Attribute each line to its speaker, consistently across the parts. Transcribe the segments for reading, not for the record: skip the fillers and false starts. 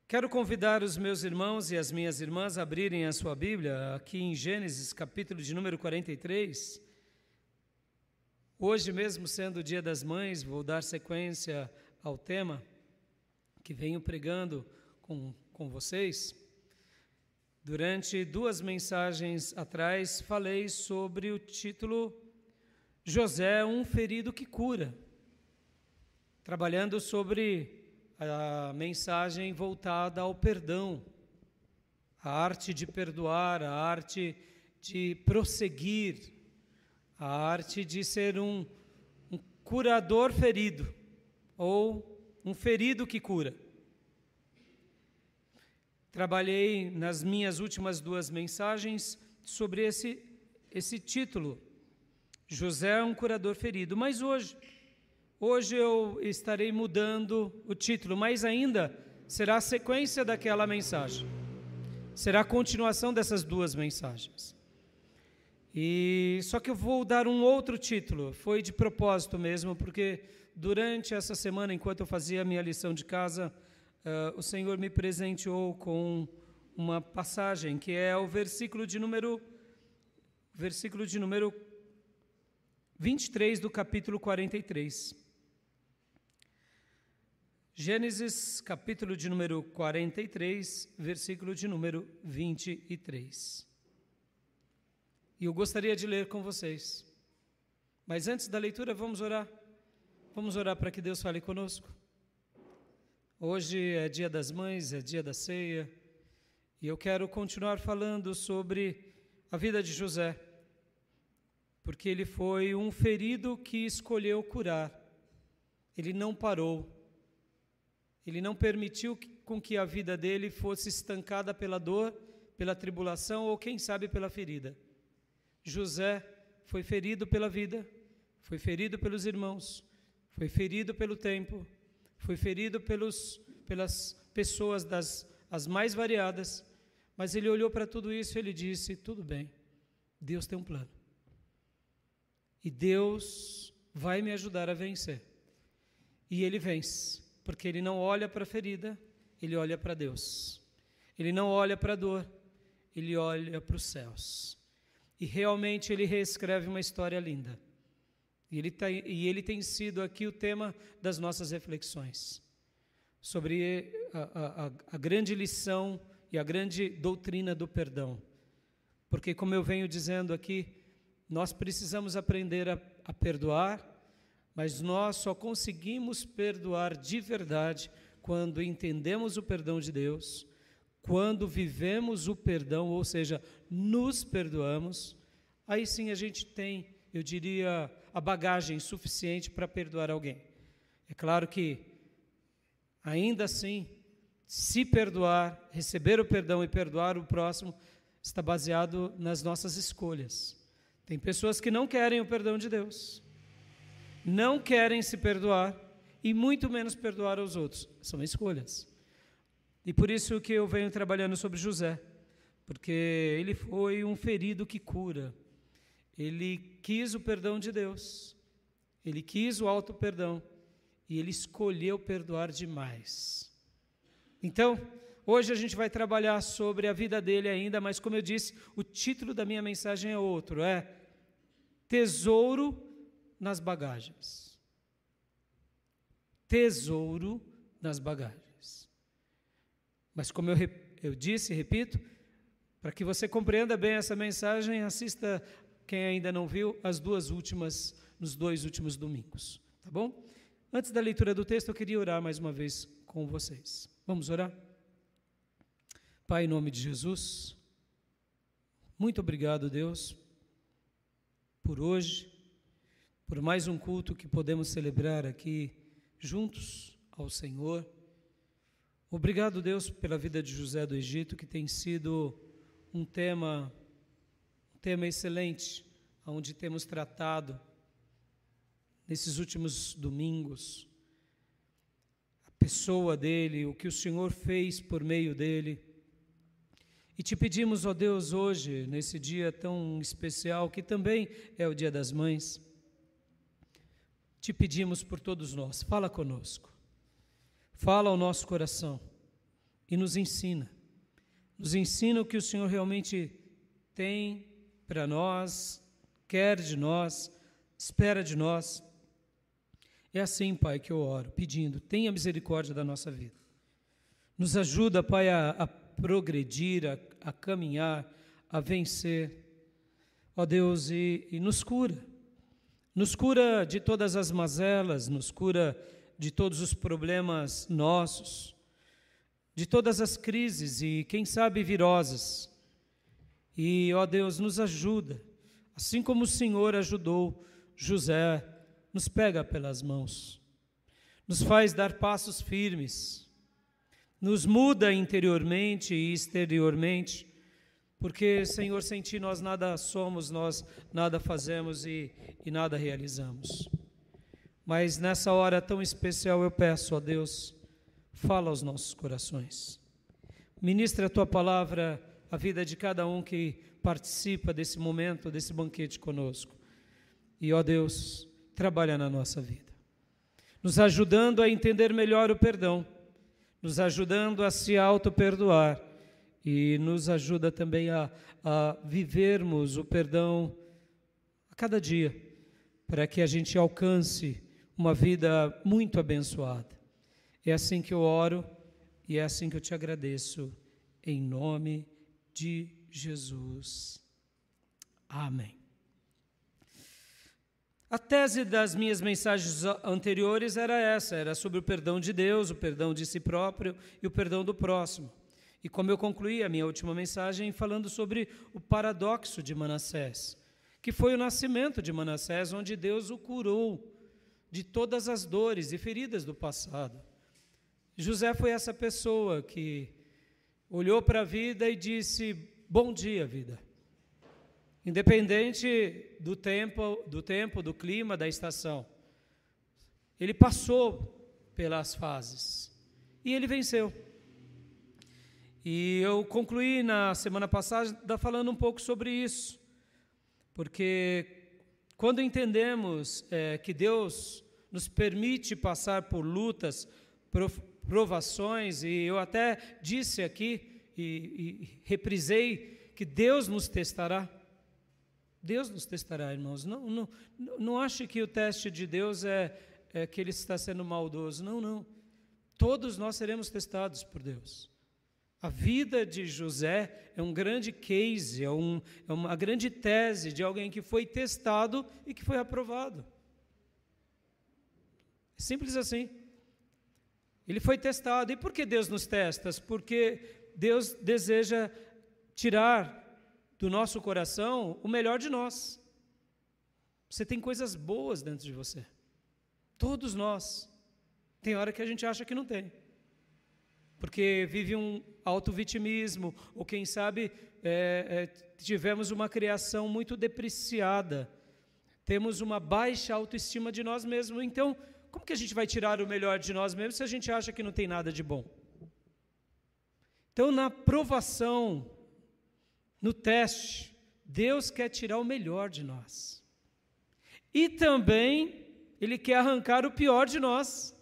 Speaker 1: Quero convidar os meus irmãos e as minhas irmãs a abrirem a sua Bíblia aqui em Gênesis, capítulo de número 43. Hoje mesmo, sendo o Dia das Mães, vou dar sequência ao tema que venho pregando com vocês. Durante 2 mensagens atrás, falei sobre o título José, um ferido que cura, trabalhando sobre a mensagem voltada ao perdão, a arte de perdoar, a arte de prosseguir, a arte de ser um curador ferido, ou um ferido que cura. Trabalhei nas minhas últimas 2 mensagens sobre esse título, José, um curador ferido, mas Hoje eu estarei mudando o título, mas ainda será a sequência daquela mensagem. Será a continuação dessas 2 mensagens. Só que eu vou dar um outro título, foi de propósito mesmo, porque durante essa semana, enquanto eu fazia a minha lição de casa, o Senhor me presenteou com uma passagem, que é o versículo de número 23 do capítulo 43. Gênesis, capítulo de número 43, versículo de número 23. E eu gostaria de ler com vocês. Mas antes da leitura, vamos orar. Vamos orar para que Deus fale conosco. Hoje é dia das mães, é dia da ceia. E eu quero continuar falando sobre a vida de José. Porque ele foi um ferido que escolheu curar. Ele não parou. Ele não permitiu com que a vida dele fosse estancada pela dor, pela tribulação ou, quem sabe, pela ferida. José foi ferido pela vida, foi ferido pelos irmãos, foi ferido pelo tempo, foi ferido pelas pessoas as mais variadas, mas ele olhou para tudo isso e ele disse, tudo bem, Deus tem um plano. E Deus vai me ajudar a vencer. E ele vence. Porque ele não olha para a ferida, ele olha para Deus. Ele não olha para a dor, ele olha para os céus. E realmente ele reescreve uma história linda. E ele tem sido aqui o tema das nossas reflexões. Sobre a grande lição e a grande doutrina do perdão. Porque, como eu venho dizendo aqui, nós precisamos aprender a perdoar, mas nós só conseguimos perdoar de verdade quando entendemos o perdão de Deus, quando vivemos o perdão, ou seja, nos perdoamos, aí sim a gente tem, eu diria, a bagagem suficiente para perdoar alguém. É claro que, ainda assim, se perdoar, receber o perdão e perdoar o próximo, está baseado nas nossas escolhas. Tem pessoas que não querem o perdão de Deus, não querem se perdoar e muito menos perdoar aos outros. São escolhas. E por isso que eu venho trabalhando sobre José, porque ele foi um ferido que cura. Ele quis o perdão de Deus, ele quis o auto-perdão e ele escolheu perdoar demais. Então, hoje a gente vai trabalhar sobre a vida dele ainda, mas como eu disse, o título da minha mensagem é outro, é Tesouro nas bagagens. Tesouro nas bagagens. Mas como eu disse e repito, para que você compreenda bem essa mensagem, assista, quem ainda não viu, nos 2 últimos domingos. Tá bom? Antes da leitura do texto, eu queria orar mais uma vez com vocês. Vamos orar? Pai, em nome de Jesus, muito obrigado, Deus, por hoje, por mais um culto que podemos celebrar aqui juntos ao Senhor. Obrigado, Deus, pela vida de José do Egito, que tem sido um tema excelente, onde temos tratado nesses últimos domingos a pessoa dele, o que o Senhor fez por meio dele. E te pedimos, ó Deus, hoje, nesse dia tão especial, que também é o Dia das Mães, te pedimos por todos nós, fala conosco, fala ao nosso coração, e nos ensina. Nos ensina o que o Senhor realmente tem para nós, quer de nós, espera de nós. É assim, Pai, que eu oro, pedindo, tenha misericórdia da nossa vida. Nos ajuda, Pai, a progredir, a caminhar, a vencer. Ó Deus, e nos cura. Nos cura de todas as mazelas, nos cura de todos os problemas nossos, de todas as crises e, quem sabe, virosas. E, ó Deus, nos ajuda, assim como o Senhor ajudou José, nos pega pelas mãos, nos faz dar passos firmes, nos muda interiormente e exteriormente, porque, Senhor, sem Ti nós nada somos, nós nada fazemos e nada realizamos. Mas nessa hora tão especial eu peço, ó Deus, fala aos nossos corações. Ministra a Tua palavra à vida de cada um que participa desse momento, desse banquete conosco. E, ó Deus, trabalha na nossa vida, nos ajudando a entender melhor o perdão, nos ajudando a se auto-perdoar e nos ajuda também a vivermos o perdão a cada dia, para que a gente alcance uma vida muito abençoada. É assim que eu oro e é assim que eu te agradeço, em nome de Jesus. Amém. A tese das minhas mensagens anteriores era essa, era sobre o perdão de Deus, o perdão de si próprio e o perdão do próximo. E como eu concluí a minha última mensagem falando sobre o paradoxo de Manassés, que foi o nascimento de Manassés, onde Deus o curou de todas as dores e feridas do passado. José foi essa pessoa que olhou para a vida e disse, bom dia, vida. Independente do tempo, do clima, da estação. Ele passou pelas fases e ele venceu. E eu concluí na semana passada falando um pouco sobre isso, porque quando entendemos que Deus nos permite passar por lutas, provações, e eu até disse aqui e reprisei que Deus nos testará. Deus nos testará, irmãos. Não ache que o teste de Deus é que Ele está sendo maldoso. Não. Todos nós seremos testados por Deus. A vida de José é um grande case, é uma grande tese de alguém que foi testado e que foi aprovado. É simples assim. Ele foi testado. E por que Deus nos testa? Porque Deus deseja tirar do nosso coração o melhor de nós. Você tem coisas boas dentro de você. Todos nós. Tem hora que a gente acha que não tem. Porque vive um autovitimismo, ou quem sabe tivemos uma criação muito depreciada. Temos uma baixa autoestima de nós mesmos. Então, como que a gente vai tirar o melhor de nós mesmos se a gente acha que não tem nada de bom? Então, na provação, no teste, Deus quer tirar o melhor de nós. E também, Ele quer arrancar o pior de nós.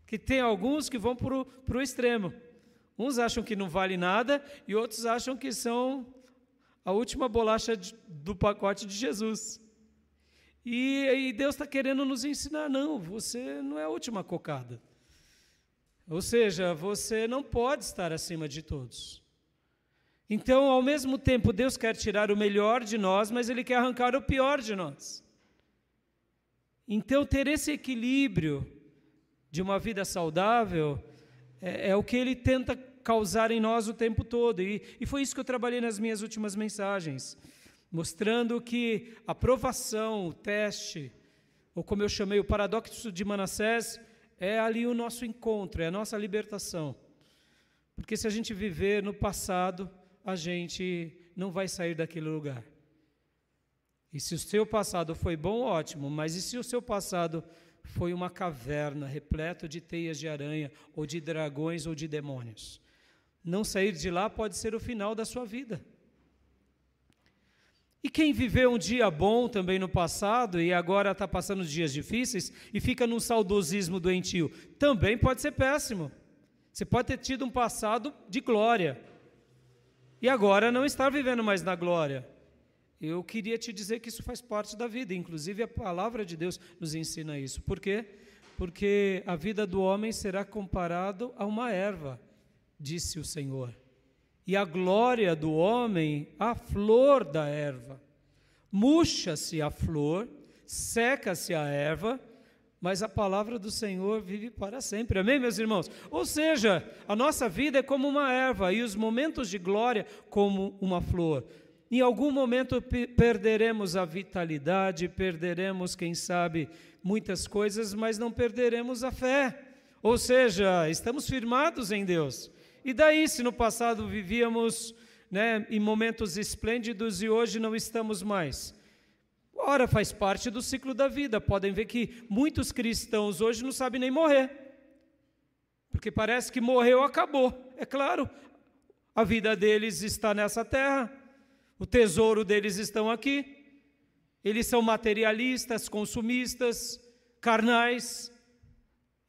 Speaker 1: Que tem alguns que vão para o extremo. Uns acham que não vale nada e outros acham que são a última bolacha do pacote de Jesus. E Deus está querendo nos ensinar, não, você não é a última cocada. Ou seja, você não pode estar acima de todos. Então, ao mesmo tempo, Deus quer tirar o melhor de nós, mas Ele quer arrancar o pior de nós. Então, ter esse equilíbrio de uma vida saudável é o que Ele tenta causar em nós o tempo todo. E foi isso que eu trabalhei nas minhas últimas mensagens, mostrando que a provação, o teste, ou como eu chamei, o paradoxo de Manassés, é ali o nosso encontro, é a nossa libertação. Porque se a gente viver no passado, a gente não vai sair daquele lugar. E se o seu passado foi bom, ótimo, mas e se o seu passado foi uma caverna repleto de teias de aranha, ou de dragões, ou de demônios? Não sair de lá pode ser o final da sua vida. E quem viveu um dia bom também no passado e agora está passando dias difíceis e fica num saudosismo doentio, também pode ser péssimo. Você pode ter tido um passado de glória e agora não estar vivendo mais na glória. Eu queria te dizer que isso faz parte da vida, inclusive a palavra de Deus nos ensina isso. Por quê? Porque a vida do homem será comparado a uma erva, disse o Senhor. E a glória do homem, a flor da erva. Murcha-se a flor, seca-se a erva, mas a palavra do Senhor vive para sempre. Amém, meus irmãos? Ou seja, a nossa vida é como uma erva e os momentos de glória como uma flor. Em algum momento perderemos a vitalidade, perderemos, quem sabe, muitas coisas, mas não perderemos a fé. Ou seja, estamos firmados em Deus. E daí, se no passado vivíamos, em momentos esplêndidos e hoje não estamos mais? Ora, faz parte do ciclo da vida. Podem ver que muitos cristãos hoje não sabem nem morrer. Porque parece que morreu, acabou. É claro, a vida deles está nessa terra. O tesouro deles estão aqui. Eles são materialistas, consumistas, carnais.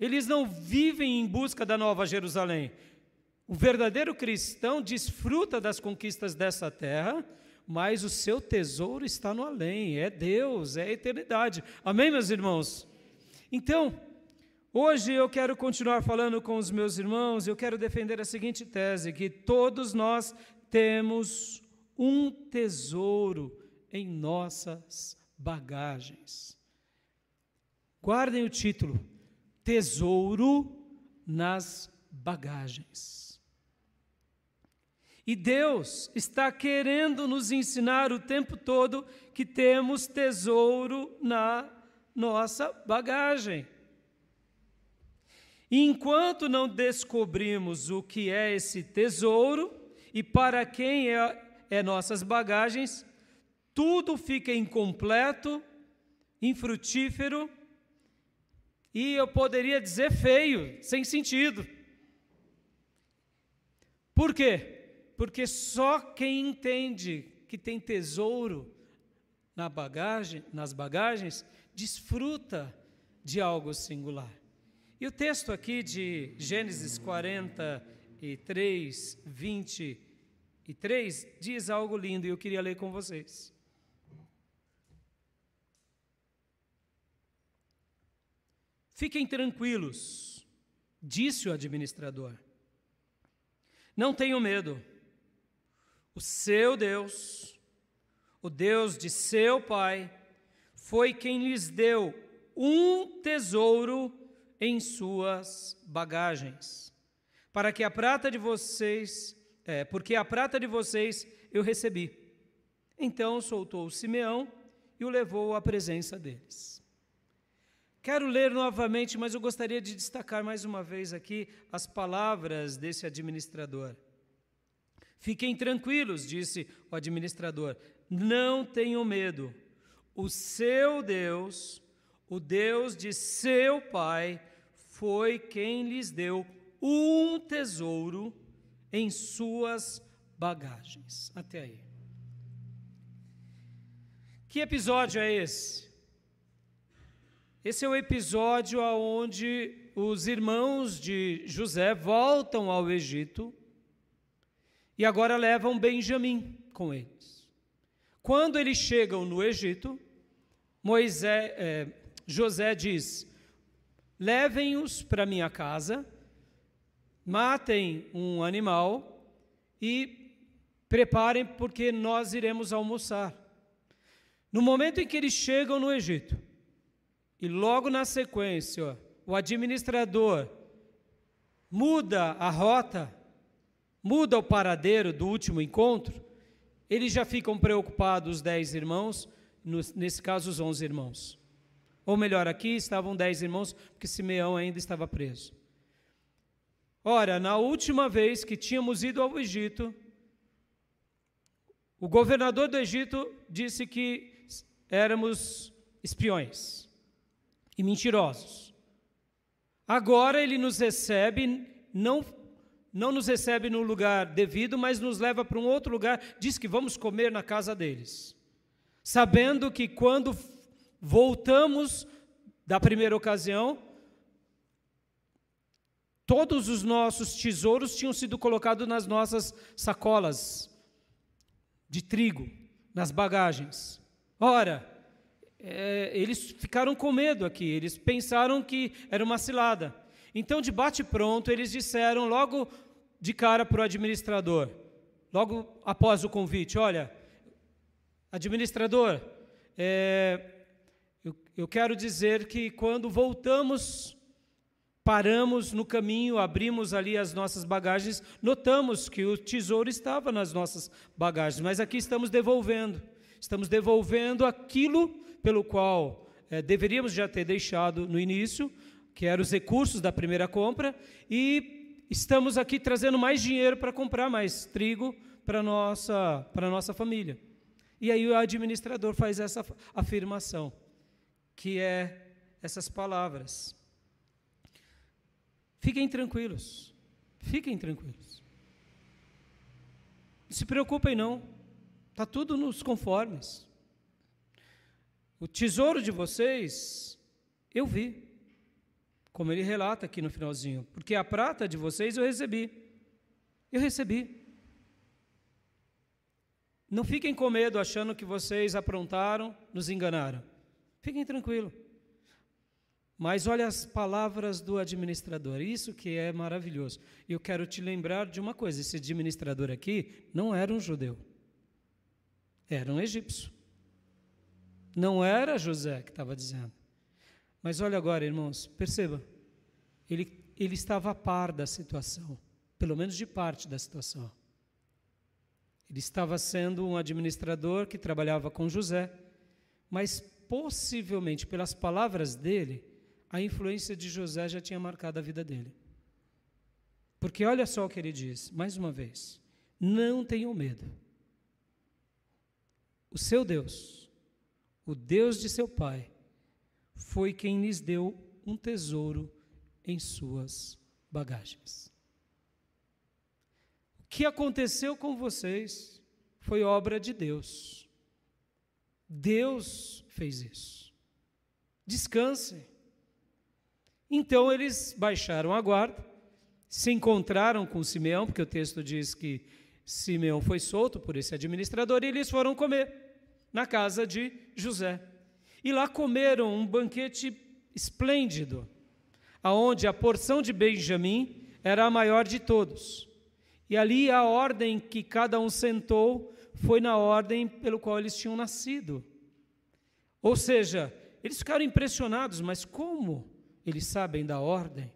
Speaker 1: Eles não vivem em busca da Nova Jerusalém. O verdadeiro cristão desfruta das conquistas dessa terra, mas o seu tesouro está no além, é Deus, é a eternidade. Amém, meus irmãos? Então, hoje eu quero continuar falando com os meus irmãos, eu quero defender a seguinte tese, que todos nós temos um tesouro em nossas bagagens. Guardem o título, Tesouro nas Bagagens. E Deus está querendo nos ensinar o tempo todo que temos tesouro na nossa bagagem. E enquanto não descobrimos o que é esse tesouro e para quem é nossas bagagens, tudo fica incompleto, infrutífero e eu poderia dizer feio, sem sentido. Por quê? Porque só quem entende que tem tesouro nas bagagens, desfruta de algo singular. E o texto aqui de Gênesis 43, 23, diz algo lindo e eu queria ler com vocês. Fiquem tranquilos, disse o administrador. Não tenham medo. O seu Deus, o Deus de seu pai, foi quem lhes deu um tesouro em suas bagagens, porque a prata de vocês eu recebi. Então soltou Simeão e o levou à presença deles. Quero ler novamente, mas eu gostaria de destacar mais uma vez aqui as palavras desse administrador. Fiquem tranquilos, disse o administrador, não tenham medo. O seu Deus, o Deus de seu pai, foi quem lhes deu um tesouro em suas bagagens. Até aí. Que episódio é esse? Esse é o episódio onde os irmãos de José voltam ao Egito e agora levam Benjamim com eles. Quando eles chegam no Egito, José diz, levem-os para minha casa, matem um animal e preparem porque nós iremos almoçar. No momento em que eles chegam no Egito, e logo na sequência, o administrador muda a rota, muda o paradeiro do último encontro, eles já ficam preocupados, os 10 irmãos, nesse caso os 11 irmãos. Ou melhor, aqui estavam 10 irmãos, porque Simeão ainda estava preso. Ora, na última vez que tínhamos ido ao Egito, o governador do Egito disse que éramos espiões e mentirosos. Agora ele nos recebe, não nos recebe no lugar devido, mas nos leva para um outro lugar, diz que vamos comer na casa deles. Sabendo que quando voltamos da primeira ocasião, Todos os nossos tesouros tinham sido colocados nas nossas sacolas de trigo, nas bagagens. Ora, eles ficaram com medo aqui, eles pensaram que era uma cilada. Então, de bate-pronto, eles disseram logo de cara para o administrador, logo após o convite: olha, administrador, eu quero dizer que quando voltamos, paramos no caminho, abrimos ali as nossas bagagens, notamos que o tesouro estava nas nossas bagagens, mas aqui estamos devolvendo aquilo pelo qual deveríamos já ter deixado no início, que eram os recursos da primeira compra, e estamos aqui trazendo mais dinheiro para comprar mais trigo para a nossa família. E aí o administrador faz essa afirmação, que é essas palavras: fiquem tranquilos, não se preocupem não, está tudo nos conformes. O tesouro de vocês, eu vi, como ele relata aqui no finalzinho, porque a prata de vocês eu recebi. Não fiquem com medo achando que vocês aprontaram, nos enganaram. Fiquem tranquilos. Mas olha as palavras do administrador, isso que é maravilhoso. E eu quero te lembrar de uma coisa: esse administrador aqui não era um judeu, era um egípcio. Não era José que estava dizendo. Mas olha agora, irmãos, perceba, ele estava a par da situação, pelo menos de parte da situação. Ele estava sendo um administrador que trabalhava com José, mas possivelmente, pelas palavras dele, a influência de José já tinha marcado a vida dele. Porque olha só o que ele diz, mais uma vez: não tenham medo. O seu Deus, o Deus de seu pai, foi quem lhes deu um tesouro em suas bagagens. O que aconteceu com vocês foi obra de Deus. Deus fez isso. Descansem. Então eles baixaram a guarda, se encontraram com Simeão, porque o texto diz que Simeão foi solto por esse administrador, e eles foram comer na casa de José. E lá comeram um banquete esplêndido, aonde a porção de Benjamim era a maior de todos. E ali a ordem que cada um sentou foi na ordem pelo qual eles tinham nascido. Ou seja, eles ficaram impressionados, mas como eles sabem da ordem?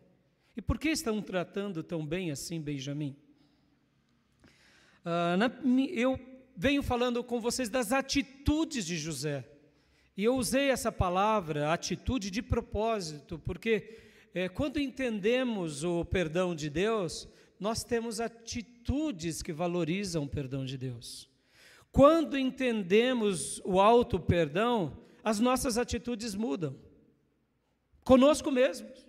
Speaker 1: E por que estão tratando tão bem assim Benjamim? Eu venho falando com vocês das atitudes de José. E eu usei essa palavra, atitude, de propósito, porque quando entendemos o perdão de Deus, nós temos atitudes que valorizam o perdão de Deus. Quando entendemos o auto-perdão, as nossas atitudes mudam. Conosco mesmos.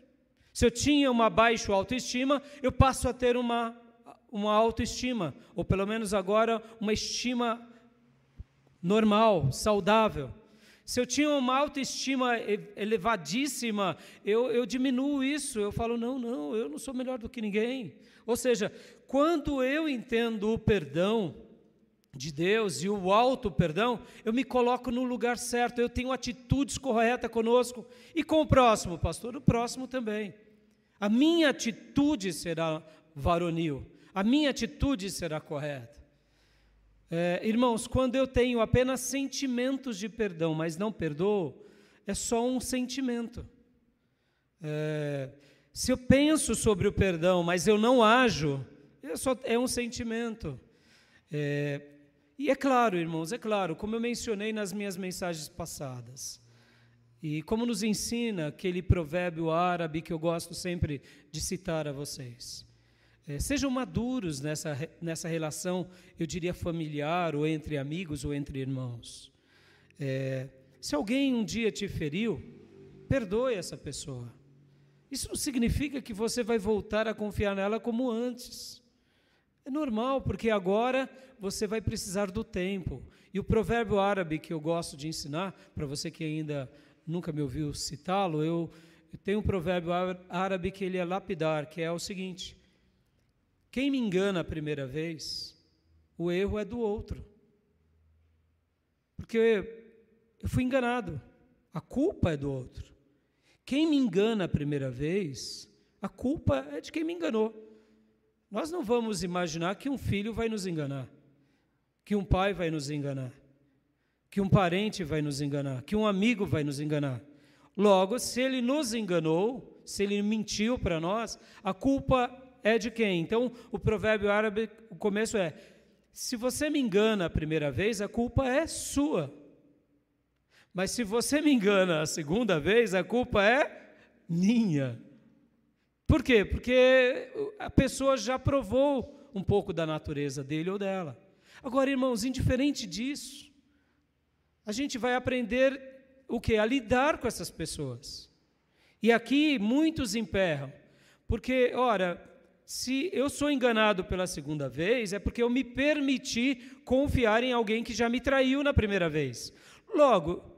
Speaker 1: Se eu tinha uma baixa autoestima, eu passo a ter uma autoestima, ou pelo menos agora uma estima normal, saudável. Se eu tinha uma autoestima elevadíssima, eu diminuo isso, eu falo, não, eu não sou melhor do que ninguém. Ou seja, quando eu entendo o perdão de Deus e o auto-perdão, eu me coloco no lugar certo, eu tenho atitudes corretas conosco e com o próximo, pastor, o próximo também. A minha atitude será varonil, a minha atitude será correta. Irmãos, quando eu tenho apenas sentimentos de perdão, mas não perdoo, é só um sentimento. Se eu penso sobre o perdão, mas eu não ajo, é um sentimento. E é claro, irmãos, como eu mencionei nas minhas mensagens passadas, e como nos ensina aquele provérbio árabe que eu gosto sempre de citar a vocês. Sejam maduros nessa relação, eu diria familiar, ou entre amigos, ou entre irmãos. Se alguém um dia te feriu, perdoe essa pessoa. Isso não significa que você vai voltar a confiar nela como antes. É normal, porque agora você vai precisar do tempo. E o provérbio árabe que eu gosto de ensinar, para você que ainda nunca me ouviu citá-lo, tem um provérbio árabe que ele é lapidar, que é o seguinte: quem me engana a primeira vez, o erro é do outro. Porque eu fui enganado, a culpa é do outro. Quem me engana a primeira vez, a culpa é de quem me enganou. Nós não vamos imaginar que um filho vai nos enganar, que um pai vai nos enganar, que um parente vai nos enganar, que um amigo vai nos enganar. Logo, se ele nos enganou, se ele mentiu para nós, a culpa é de quem? Então, o provérbio árabe, o começo é: se você me engana a primeira vez, a culpa é sua. Mas se você me engana a segunda vez, a culpa é minha. Por quê? Porque a pessoa já provou um pouco da natureza dele ou dela. Agora, irmãos, indiferente disso, a gente vai aprender o quê? A lidar com essas pessoas. E aqui muitos emperram, porque, ora, se eu sou enganado pela segunda vez, é porque eu me permiti confiar em alguém que já me traiu na primeira vez. Logo,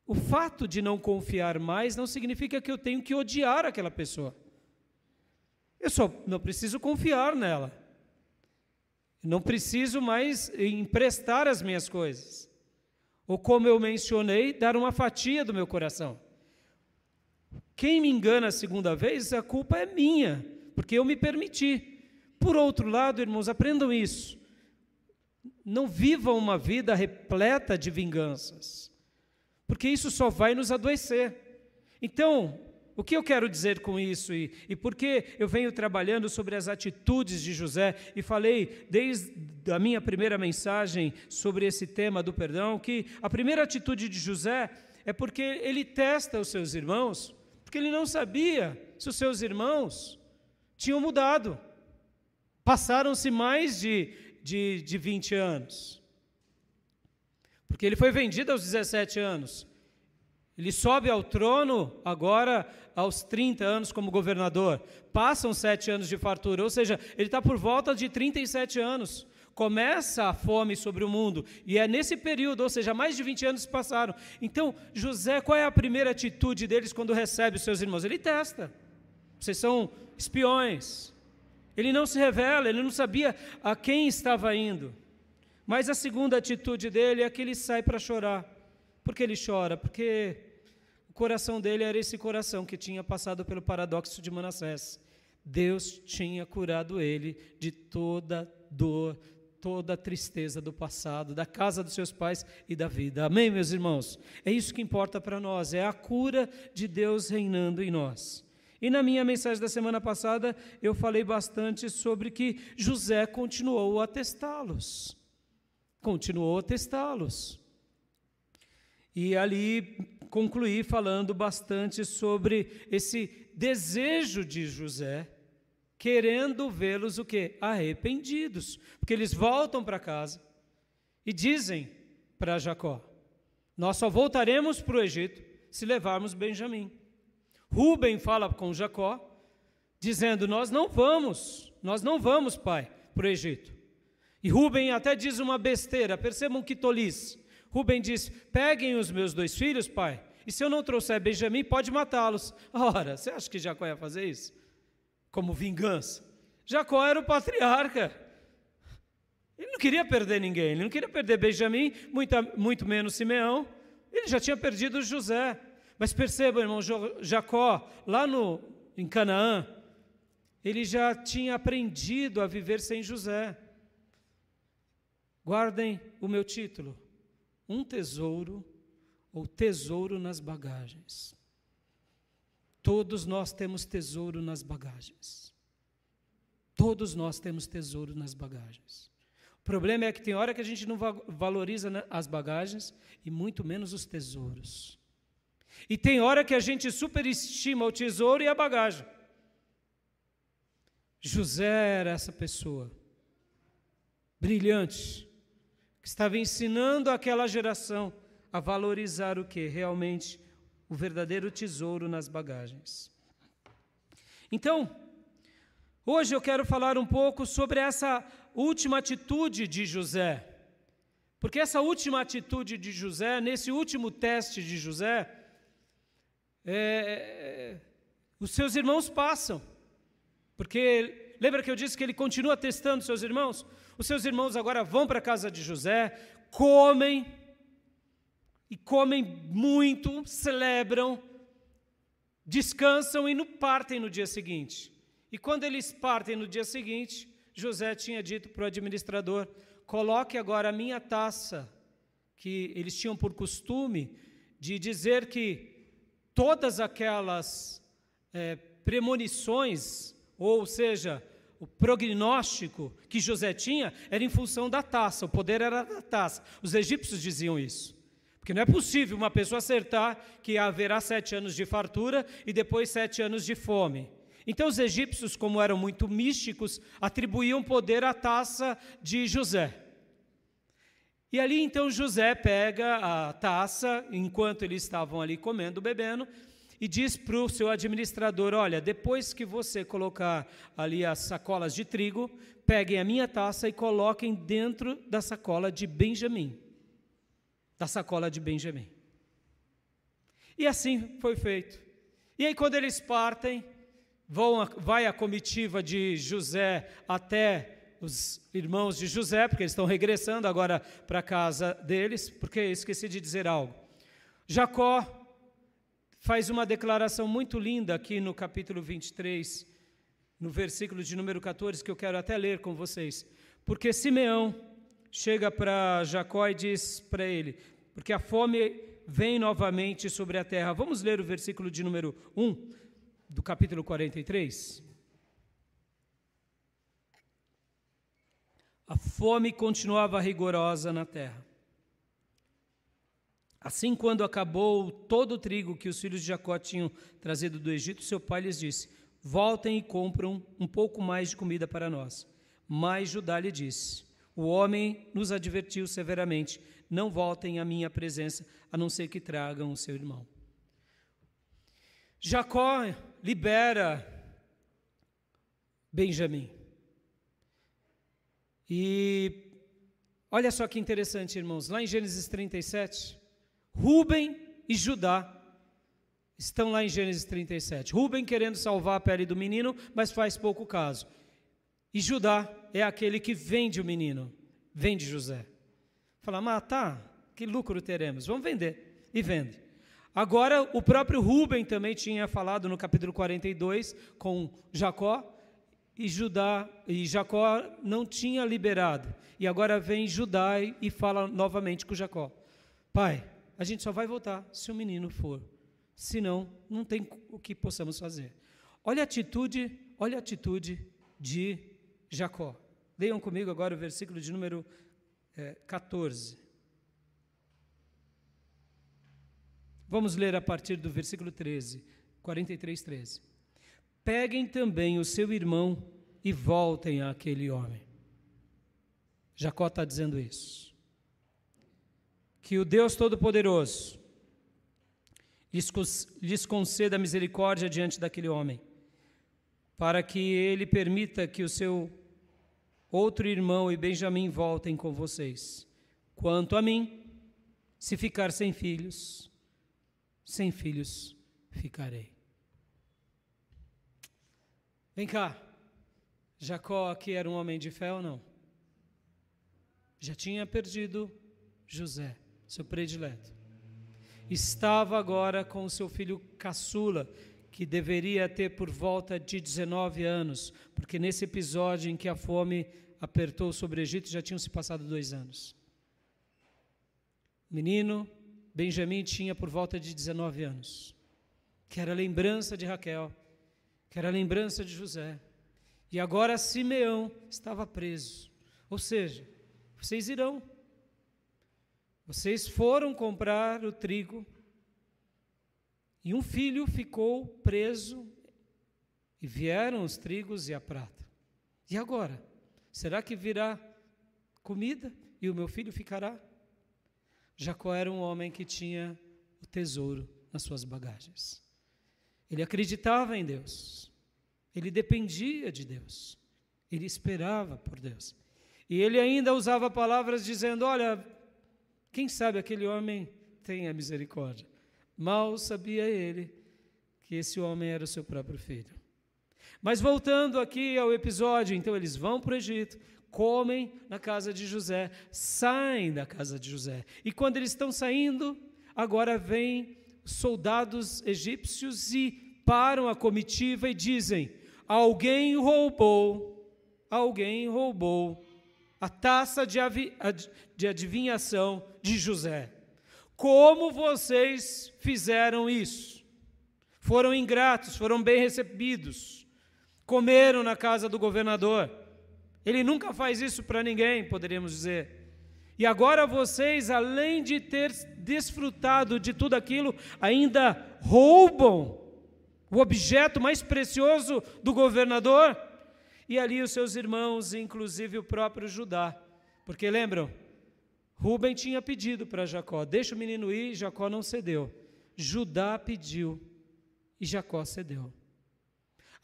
Speaker 1: o fato de não confiar mais não significa que eu tenho que odiar aquela pessoa. Eu só não preciso confiar nela. Não preciso mais emprestar as minhas coisas. Ou, como eu mencionei, dar uma fatia do meu coração. Quem me engana a segunda vez, a culpa é minha, porque eu me permiti. Por outro lado, irmãos, aprendam isso. Não vivam uma vida repleta de vinganças, porque isso só vai nos adoecer. Então, o que eu quero dizer com isso e por que eu venho trabalhando sobre as atitudes de José e falei desde a minha primeira mensagem sobre esse tema do perdão, que a primeira atitude de José é porque ele testa os seus irmãos, porque ele não sabia se os seus irmãos tinham mudado. Passaram-se mais de 20 anos. Porque ele foi vendido aos 17 anos. Ele sobe ao trono agora aos 30 anos como governador. Passam 7 anos de fartura, ou seja, ele está por volta de 37 anos. Começa a fome sobre o mundo, e é nesse período, ou seja, mais de 20 anos se passaram. Então, José, qual é a primeira atitude deles quando recebe os seus irmãos? Ele testa. Vocês são espiões. Ele não se revela, ele não sabia a quem estava indo. Mas a segunda atitude dele é que ele sai para chorar. Por que ele chora? Porque o coração dele era esse coração que tinha passado pelo paradoxo de Manassés. Deus tinha curado ele de toda dor, toda a tristeza do passado, da casa dos seus pais e da vida. Amém, meus irmãos? É isso que importa para nós, é a cura de Deus reinando em nós. E na minha mensagem da semana passada, eu falei bastante sobre que José continuou a testá-los. E ali concluí falando bastante sobre esse desejo de José, querendo vê-los o quê? Arrependidos. Porque eles voltam para casa e dizem para Jacó: nós só voltaremos para o Egito se levarmos Benjamim. Rúben fala com Jacó, dizendo: nós não vamos, pai, para o Egito. E Rúben até diz uma besteira, percebam que tolice. Rúben diz: peguem os meus 2 filhos, pai, e se eu não trouxer Benjamim, pode matá-los. Ora, você acha que Jacó ia fazer isso? Como vingança? Jacó era o patriarca. Ele não queria perder ninguém, ele não queria perder Benjamim, muito menos Simeão. Ele já tinha perdido José. Mas percebam, irmão, Jacó, lá em Canaã, ele já tinha aprendido a viver sem José. Guardem o meu título: um tesouro ou tesouro nas bagagens. Todos nós temos tesouro nas bagagens. Todos nós temos tesouro nas bagagens. O problema é que tem hora que a gente não valoriza as bagagens e muito menos os tesouros. E tem hora que a gente superestima o tesouro e a bagagem. José era essa pessoa brilhante, que estava ensinando aquela geração a valorizar o que? Realmente o verdadeiro tesouro nas bagagens. Então, hoje eu quero falar um pouco sobre essa última atitude de José. Porque essa última atitude de José, nesse último teste de José, os seus irmãos passam. Porque lembra que eu disse que ele continua testando seus irmãos? Os seus irmãos agora vão para a casa de José, comem, e comem muito, celebram, descansam e partem no dia seguinte. E quando eles partem no dia seguinte, José tinha dito para o administrador: coloque agora a minha taça, que eles tinham por costume de dizer que todas aquelas premonições, ou seja, o prognóstico que José tinha, era em função da taça, o poder era da taça. Os egípcios diziam isso. Porque não é possível uma pessoa acertar que haverá 7 anos de fartura e depois 7 anos de fome. Então os egípcios, como eram muito místicos, atribuíam poder à taça de José. E ali então José pega a taça, enquanto eles estavam ali comendo, bebendo, e diz para o seu administrador: olha, depois que você colocar ali as sacolas de trigo, peguem a minha taça e coloquem dentro da sacola de Benjamim. Da sacola de Benjamim. E assim foi feito. E aí quando eles partem, vai a comitiva de José até os irmãos de José, porque eles estão regressando agora para a casa deles, porque eu esqueci de dizer algo. Jacó faz uma declaração muito linda aqui no capítulo 23, no versículo de número 14, que eu quero até ler com vocês. Porque Simeão chega para Jacó e diz para ele: porque a fome vem novamente sobre a terra. Vamos ler o versículo de número 1 do capítulo 43? A fome continuava rigorosa na terra. Assim, quando acabou todo o trigo que os filhos de Jacó tinham trazido do Egito, seu pai lhes disse: voltem e compram um pouco mais de comida para nós. Mas Judá lhe disse: o homem nos advertiu severamente: não voltem à minha presença, a não ser que tragam o seu irmão. Jacó libera Benjamim. E olha só que interessante, irmãos, lá em Gênesis 37, Rúben e Judá estão lá em Gênesis 37. Rúben querendo salvar a pele do menino, mas faz pouco caso. E Judá é aquele que vende o menino, vende José. Fala: mas tá, que lucro teremos? Vamos vender. E vende. Agora, o próprio Rúben também tinha falado no capítulo 42 com Jacó, e Jacó não tinha liberado. E agora vem Judá e fala novamente com Jacó: pai, a gente só vai voltar se o menino for. Senão, não tem o que possamos fazer. Olha a atitude de Jacó. Leiam comigo agora o versículo de número 14. Vamos ler a partir do versículo 13, 43, 13. Peguem também o seu irmão e voltem àquele homem. Jacó está dizendo isso. Que o Deus Todo-Poderoso lhes conceda misericórdia diante daquele homem, para que ele permita que o seu outro irmão e Benjamim voltem com vocês. Quanto a mim, se ficar sem filhos ficarei. Vem cá, Jacó aqui era um homem de fé ou não? Já tinha perdido José, seu predileto. Estava agora com o seu filho caçula, que deveria ter por volta de 19 anos, porque nesse episódio em que a fome apertou sobre o Egito, já tinham se passado 2 anos. Menino Benjamim tinha por volta de 19 anos, que era a lembrança de Raquel, que era a lembrança de José. E agora Simeão estava preso. Ou seja, vocês irão. Vocês foram comprar o trigo e um filho ficou preso e vieram os trigos e a prata. E agora? Será que virá comida e o meu filho ficará? Jacó era um homem que tinha o tesouro nas suas bagagens. Ele acreditava em Deus. Ele dependia de Deus. Ele esperava por Deus. E ele ainda usava palavras dizendo: olha, quem sabe aquele homem tenha misericórdia. Mal sabia ele que esse homem era o seu próprio filho. Mas voltando aqui ao episódio, então eles vão para o Egito, comem na casa de José, saem da casa de José. E quando eles estão saindo, agora vêm soldados egípcios e param a comitiva e dizem: alguém roubou a taça de adivinhação de José. Como vocês fizeram isso? Foram ingratos, foram bem recebidos, comeram na casa do governador. Ele nunca faz isso para ninguém, poderíamos dizer. E agora vocês, além de ter desfrutado de tudo aquilo, ainda roubam o objeto mais precioso do governador? E ali os seus irmãos, inclusive o próprio Judá. Porque lembram? Rúben tinha pedido para Jacó: deixa o menino ir, Jacó não cedeu. Judá pediu e Jacó cedeu.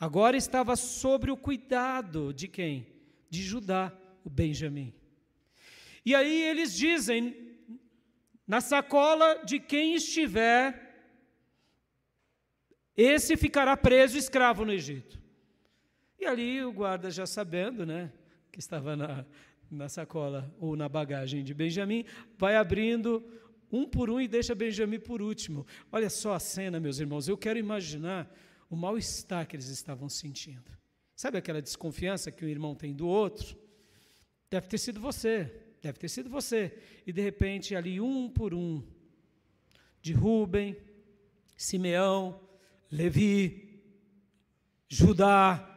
Speaker 1: Agora estava sobre o cuidado de quem? De Judá, o Benjamim. E aí eles dizem: na sacola de quem estiver, esse ficará preso escravo no Egito. E ali o guarda, já sabendo, né, que estava na sacola ou na bagagem de Benjamim, vai abrindo um por um e deixa Benjamim por último. Olha só a cena, meus irmãos, eu quero imaginar o mal-estar que eles estavam sentindo. Sabe aquela desconfiança que um irmão tem do outro? Deve ter sido você. E de repente ali um por um, de Rúben, Simeão, Levi, Judá,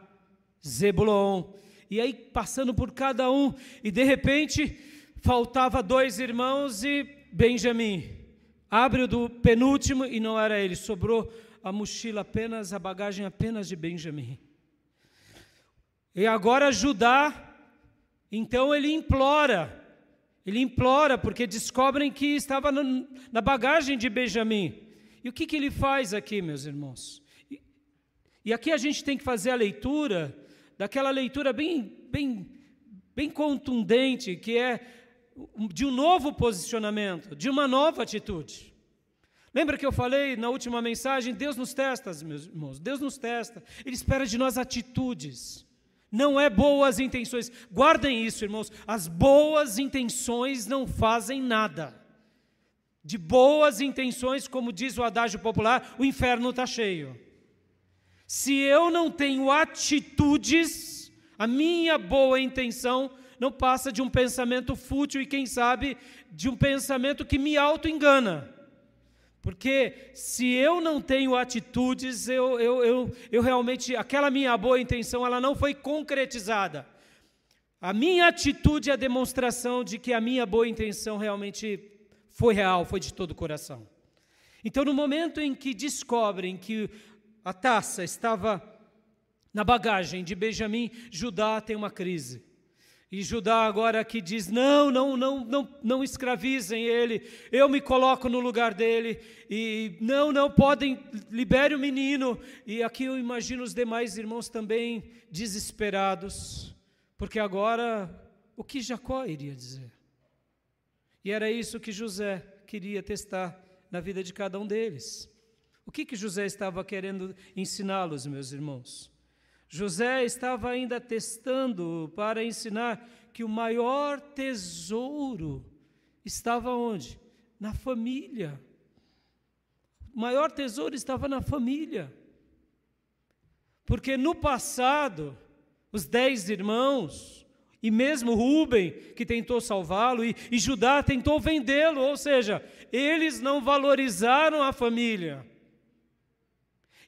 Speaker 1: Zebulon, e aí passando por cada um, e de repente faltava 2 irmãos e Benjamim. Abre o do penúltimo e não era ele, sobrou a mochila apenas, a bagagem apenas de Benjamim. E agora Judá, então ele implora, porque descobrem que estava na bagagem de Benjamim. E o que ele faz aqui, meus irmãos? E aqui a gente tem que fazer a leitura, daquela leitura bem contundente, que é de um novo posicionamento, de uma nova atitude. Lembra que eu falei na última mensagem? Deus nos testa, meus irmãos, Deus nos testa. Ele espera de nós atitudes. Não é boas intenções. Guardem isso, irmãos. As boas intenções não fazem nada. De boas intenções, como diz o adágio popular, o inferno está cheio. Se eu não tenho atitudes, a minha boa intenção não passa de um pensamento fútil e, quem sabe, de um pensamento que me auto-engana. Porque se eu não tenho atitudes, eu realmente, aquela minha boa intenção, ela não foi concretizada. A minha atitude é a demonstração de que a minha boa intenção realmente foi real, foi de todo o coração. Então, no momento em que descobrem que a taça estava na bagagem de Benjamim, Judá tem uma crise. E Judá agora aqui diz: não escravizem ele, eu me coloco no lugar dele, e não podem, libere o menino. E aqui eu imagino os demais irmãos também desesperados, porque agora o que Jacó iria dizer? E era isso que José queria testar na vida de cada um deles. O que José estava querendo ensiná-los, meus irmãos? José estava ainda testando para ensinar que o maior tesouro estava onde? Na família. O maior tesouro estava na família. Porque no passado, os 10 irmãos, e mesmo Rúben, que tentou salvá-lo, e Judá tentou vendê-lo, ou seja, eles não valorizaram a família.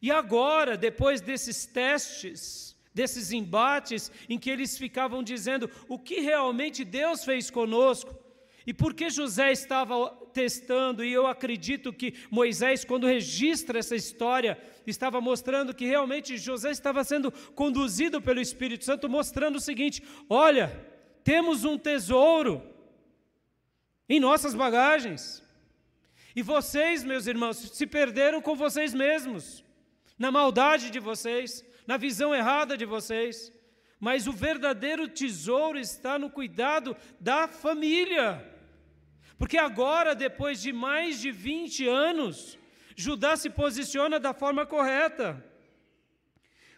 Speaker 1: E agora, depois desses testes, desses embates, em que eles ficavam dizendo o que realmente Deus fez conosco, e por que José estava testando, e eu acredito que Moisés, quando registra essa história, estava mostrando que realmente José estava sendo conduzido pelo Espírito Santo, mostrando o seguinte: olha, temos um tesouro em nossas bagagens, e vocês, meus irmãos, se perderam com vocês mesmos, na maldade de vocês, na visão errada de vocês, mas o verdadeiro tesouro está no cuidado da família, porque agora, depois de mais de 20 anos, Judá se posiciona da forma correta.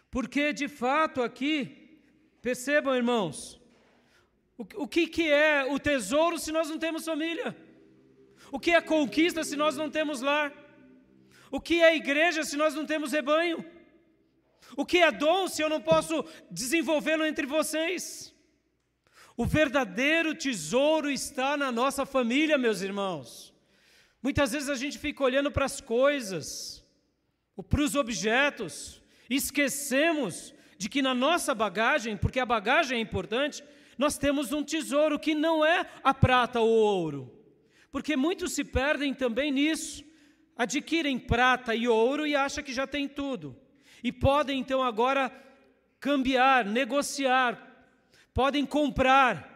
Speaker 1: Porque, de fato, aqui, percebam, irmãos, o que é o tesouro se nós não temos família? O que é conquista se nós não temos lar? O que é igreja se nós não temos rebanho? O que é dom se eu não posso desenvolvê-lo entre vocês? O verdadeiro tesouro está na nossa família, meus irmãos. Muitas vezes a gente fica olhando para as coisas, para os objetos, e esquecemos de que na nossa bagagem, porque a bagagem é importante, nós temos um tesouro que não é a prata ou o ouro. Porque muitos se perdem também nisso, adquirem prata e ouro e acham que já tem tudo. E podem então agora cambiar, negociar, podem comprar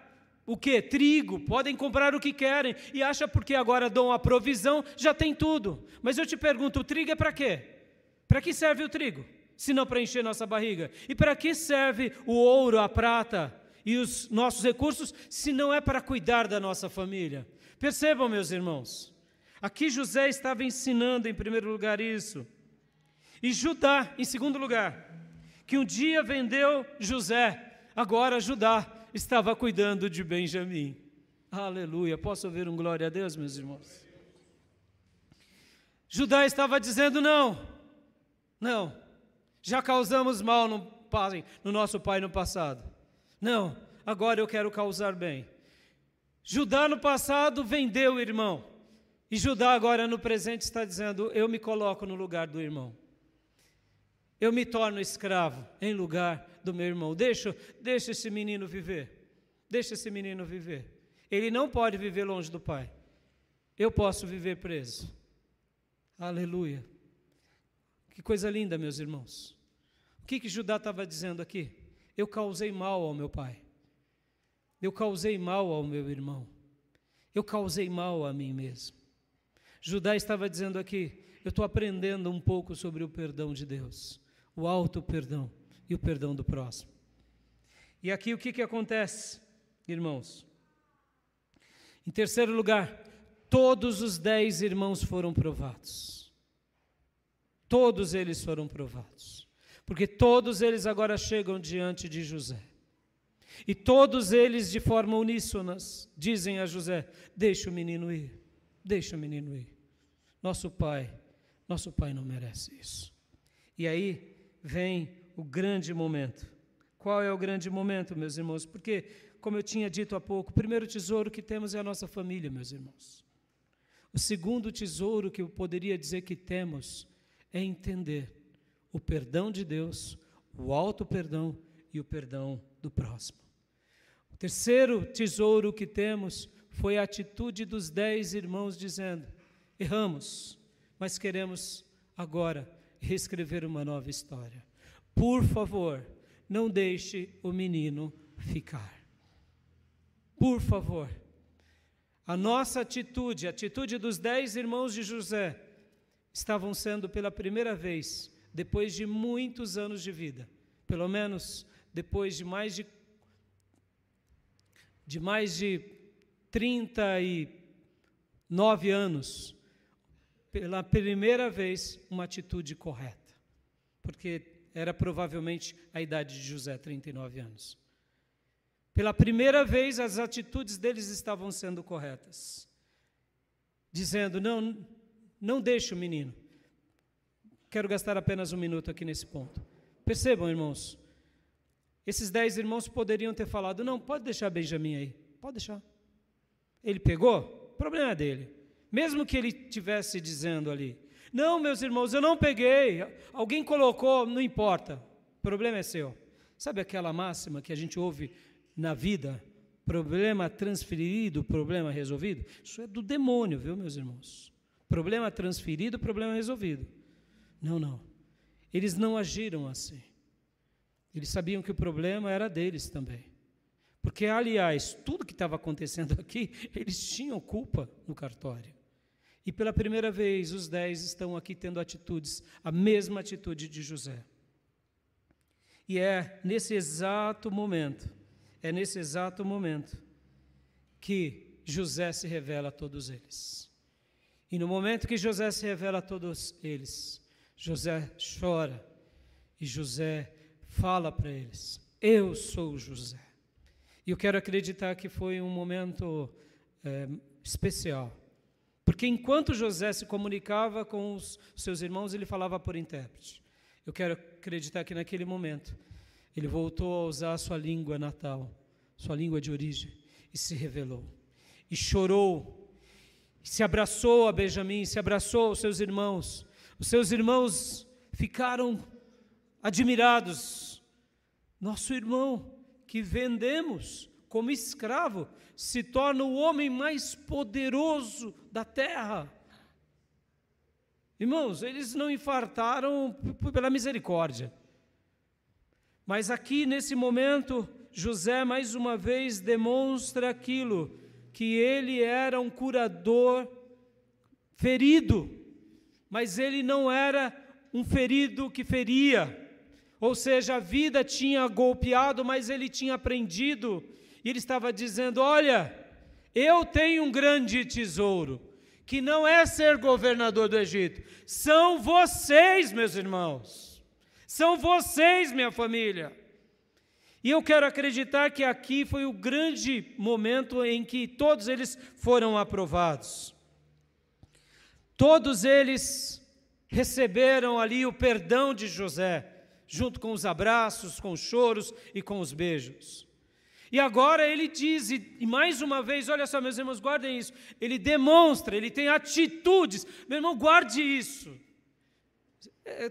Speaker 1: o quê? Trigo, podem comprar o que querem, e acham porque agora dão a provisão, já tem tudo. Mas eu te pergunto, o trigo é para quê? Para que serve o trigo? Se não para encher nossa barriga. E para que serve o ouro, a prata e os nossos recursos, se não é para cuidar da nossa família? Percebam, meus irmãos, aqui José estava ensinando em primeiro lugar isso. E Judá, em segundo lugar, que um dia vendeu José, agora Judá estava cuidando de Benjamim. Aleluia, posso ouvir um glória a Deus, meus irmãos? Judá estava dizendo, não, já causamos mal no nosso pai no passado. Não, agora eu quero causar bem. Judá no passado vendeu o irmão. E Judá agora no presente está dizendo, eu me coloco no lugar do irmão. Eu me torno escravo em lugar do meu irmão. Deixa esse menino viver. Deixa esse menino viver. Ele não pode viver longe do pai. Eu posso viver preso. Aleluia. Que coisa linda, meus irmãos. O que Judá estava dizendo aqui? Eu causei mal ao meu pai. Eu causei mal ao meu irmão. Eu causei mal a mim mesmo. Judá estava dizendo aqui, eu estou aprendendo um pouco sobre o perdão de Deus. O alto perdão e o perdão do próximo. E aqui o que acontece, irmãos? Em terceiro lugar, todos os 10 irmãos foram provados. Todos eles foram provados. Porque todos eles agora chegam diante de José. E todos eles, de forma uníssona, dizem a José, deixa o menino ir, deixa o menino ir. Nosso pai não merece isso. E aí vem o grande momento. Qual é o grande momento, meus irmãos? Porque, como eu tinha dito há pouco, o primeiro tesouro que temos é a nossa família, meus irmãos. O segundo tesouro que eu poderia dizer que temos é entender o perdão de Deus, o alto perdão e o perdão do próximo. O terceiro tesouro que temos foi a atitude dos 10 irmãos dizendo, erramos, mas queremos agora reescrever uma nova história. Por favor, não deixe o menino ficar. Por favor. A nossa atitude, a atitude dos 10 irmãos de José, estavam sendo pela primeira vez, depois de muitos anos de vida, pelo menos depois de mais de 39 anos, pela primeira vez, uma atitude correta, porque era provavelmente a idade de José, 39 anos. Pela primeira vez, as atitudes deles estavam sendo corretas, dizendo, não deixe o menino. Quero gastar apenas um minuto aqui nesse ponto. Percebam, irmãos, esses 10 irmãos poderiam ter falado, não, pode deixar Benjamim aí, pode deixar. Ele pegou? O problema é dele. Mesmo que ele estivesse dizendo ali, não, meus irmãos, eu não peguei, alguém colocou, não importa, o problema é seu. Sabe aquela máxima que a gente ouve na vida, problema transferido, problema resolvido? Isso é do demônio, viu, meus irmãos? Problema transferido, problema resolvido. Não. Eles não agiram assim. Eles sabiam que o problema era deles também. Porque, aliás, tudo que estava acontecendo aqui, eles tinham culpa no cartório. E pela primeira vez, os 10 estão aqui tendo atitudes, a mesma atitude de José. E é nesse exato momento que José se revela a todos eles. E no momento que José se revela a todos eles, José chora e José fala para eles: eu sou José. E eu quero acreditar que foi um momento especial, porque enquanto José se comunicava com os seus irmãos, ele falava por intérprete. Eu quero acreditar que naquele momento ele voltou a usar a sua língua natal, sua língua de origem, e se revelou, e chorou, e se abraçou a Benjamim, se abraçou aos seus irmãos. Os seus irmãos ficaram admirados. Nosso irmão, que vendemos como escravo, se torna o homem mais poderoso da terra. Irmãos, eles não infartaram pela misericórdia. Mas aqui, nesse momento, José, mais uma vez, demonstra aquilo, que ele era um curador ferido, mas ele não era um ferido que feria. Ou seja, a vida tinha golpeado, mas ele tinha aprendido, e ele estava dizendo: olha, eu tenho um grande tesouro, que não é ser governador do Egito, são vocês, meus irmãos, são vocês, minha família. E eu quero acreditar que aqui foi o grande momento em que todos eles foram aprovados. Todos eles receberam ali o perdão de José, junto com os abraços, com os choros e com os beijos. E agora ele diz, e mais uma vez, olha só, meus irmãos, guardem isso, ele demonstra, ele tem atitudes. Meu irmão, guarde isso.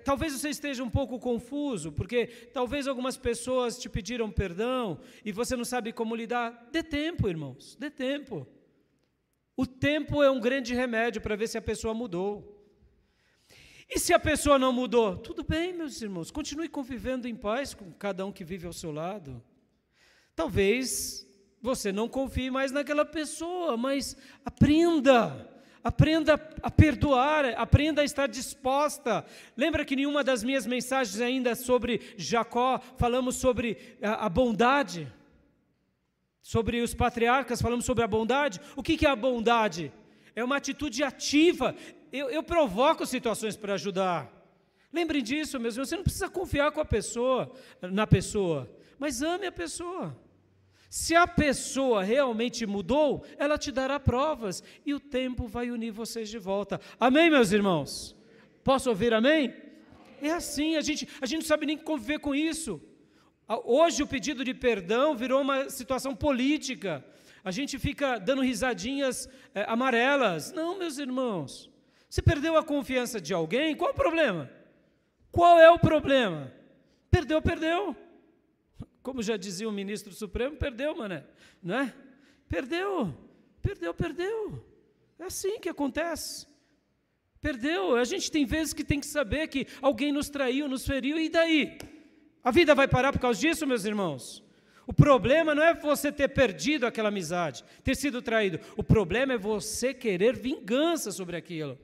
Speaker 1: Talvez você esteja um pouco confuso, porque talvez algumas pessoas te pediram perdão e você não sabe como lidar. Dê tempo, irmãos, dê tempo. O tempo é um grande remédio para ver se a pessoa mudou. E se a pessoa não mudou? Tudo bem, meus irmãos, continue convivendo em paz com cada um que vive ao seu lado. Talvez você não confie mais naquela pessoa, mas aprenda a perdoar, aprenda a estar disposta. Lembra que em uma das minhas mensagens ainda sobre Jacó, falamos sobre a bondade? Sobre os patriarcas, falamos sobre a bondade. O que é a bondade? É uma atitude ativa. Eu provoco situações para ajudar. Lembrem disso, meus irmãos, você não precisa confiar na pessoa, mas ame a pessoa. Se a pessoa realmente mudou, ela te dará provas e o tempo vai unir vocês de volta. Amém, meus irmãos? Posso ouvir amém? É assim, a gente não sabe nem conviver com isso. Hoje o pedido de perdão virou uma situação política. A gente fica dando risadinhas amarelas. Não, meus irmãos. Você perdeu a confiança de alguém, qual o problema? Qual é o problema? Perdeu, perdeu. Como já dizia o ministro Supremo, perdeu, mané, não é? Perdeu. É assim que acontece. Perdeu. A gente tem vezes que tem que saber que alguém nos traiu, nos feriu, e daí? A vida vai parar por causa disso, meus irmãos? O problema não é você ter perdido aquela amizade, ter sido traído. O problema é você querer vingança sobre aquilo.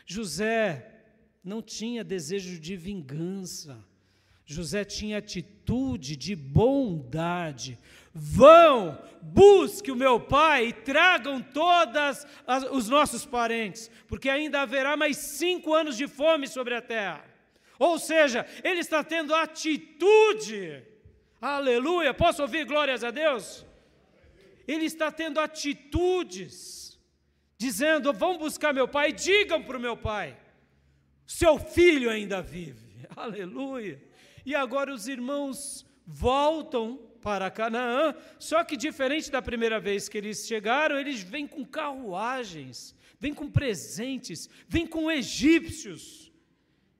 Speaker 1: José não tinha desejo de vingança. José tinha atitude de bondade. Vão, busque o meu pai e tragam todos os nossos parentes, porque ainda haverá mais 5 anos de fome sobre a terra. Ou seja, ele está tendo atitude. Aleluia, posso ouvir glórias a Deus? Ele está tendo atitudes, dizendo: vão buscar meu pai, digam para o meu pai, seu filho ainda vive. Aleluia. E agora os irmãos voltam para Canaã, só que diferente da primeira vez que eles chegaram, eles vêm com carruagens, vêm com presentes, vêm com egípcios.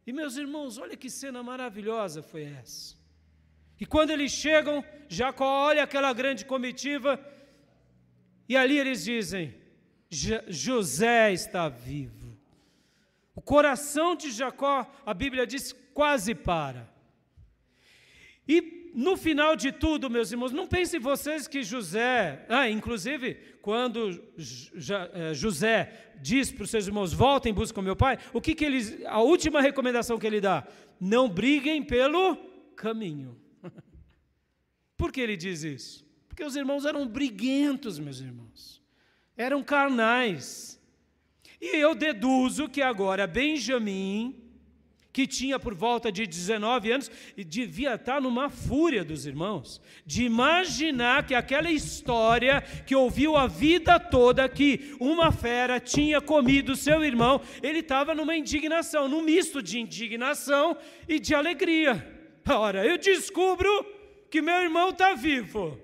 Speaker 1: E meus irmãos, olha que cena maravilhosa foi essa. E quando eles chegam, Jacó olha aquela grande comitiva, e ali eles dizem: José está vivo. O coração de Jacó, a Bíblia diz, quase para. E no final de tudo, meus irmãos, não pensem vocês que José, inclusive, quando José diz para os seus irmãos: voltem, buscam meu pai, a última recomendação que ele dá: não briguem pelo caminho. Por que ele diz isso? Porque os irmãos eram briguentos, meus irmãos, eram carnais. E eu deduzo que agora Benjamim, que tinha por volta de 19 anos, e devia estar numa fúria dos irmãos, de imaginar que aquela história que ouviu a vida toda, que uma fera tinha comido seu irmão, ele estava numa indignação, num misto de indignação e de alegria. Ora, eu descubro que meu irmão está vivo,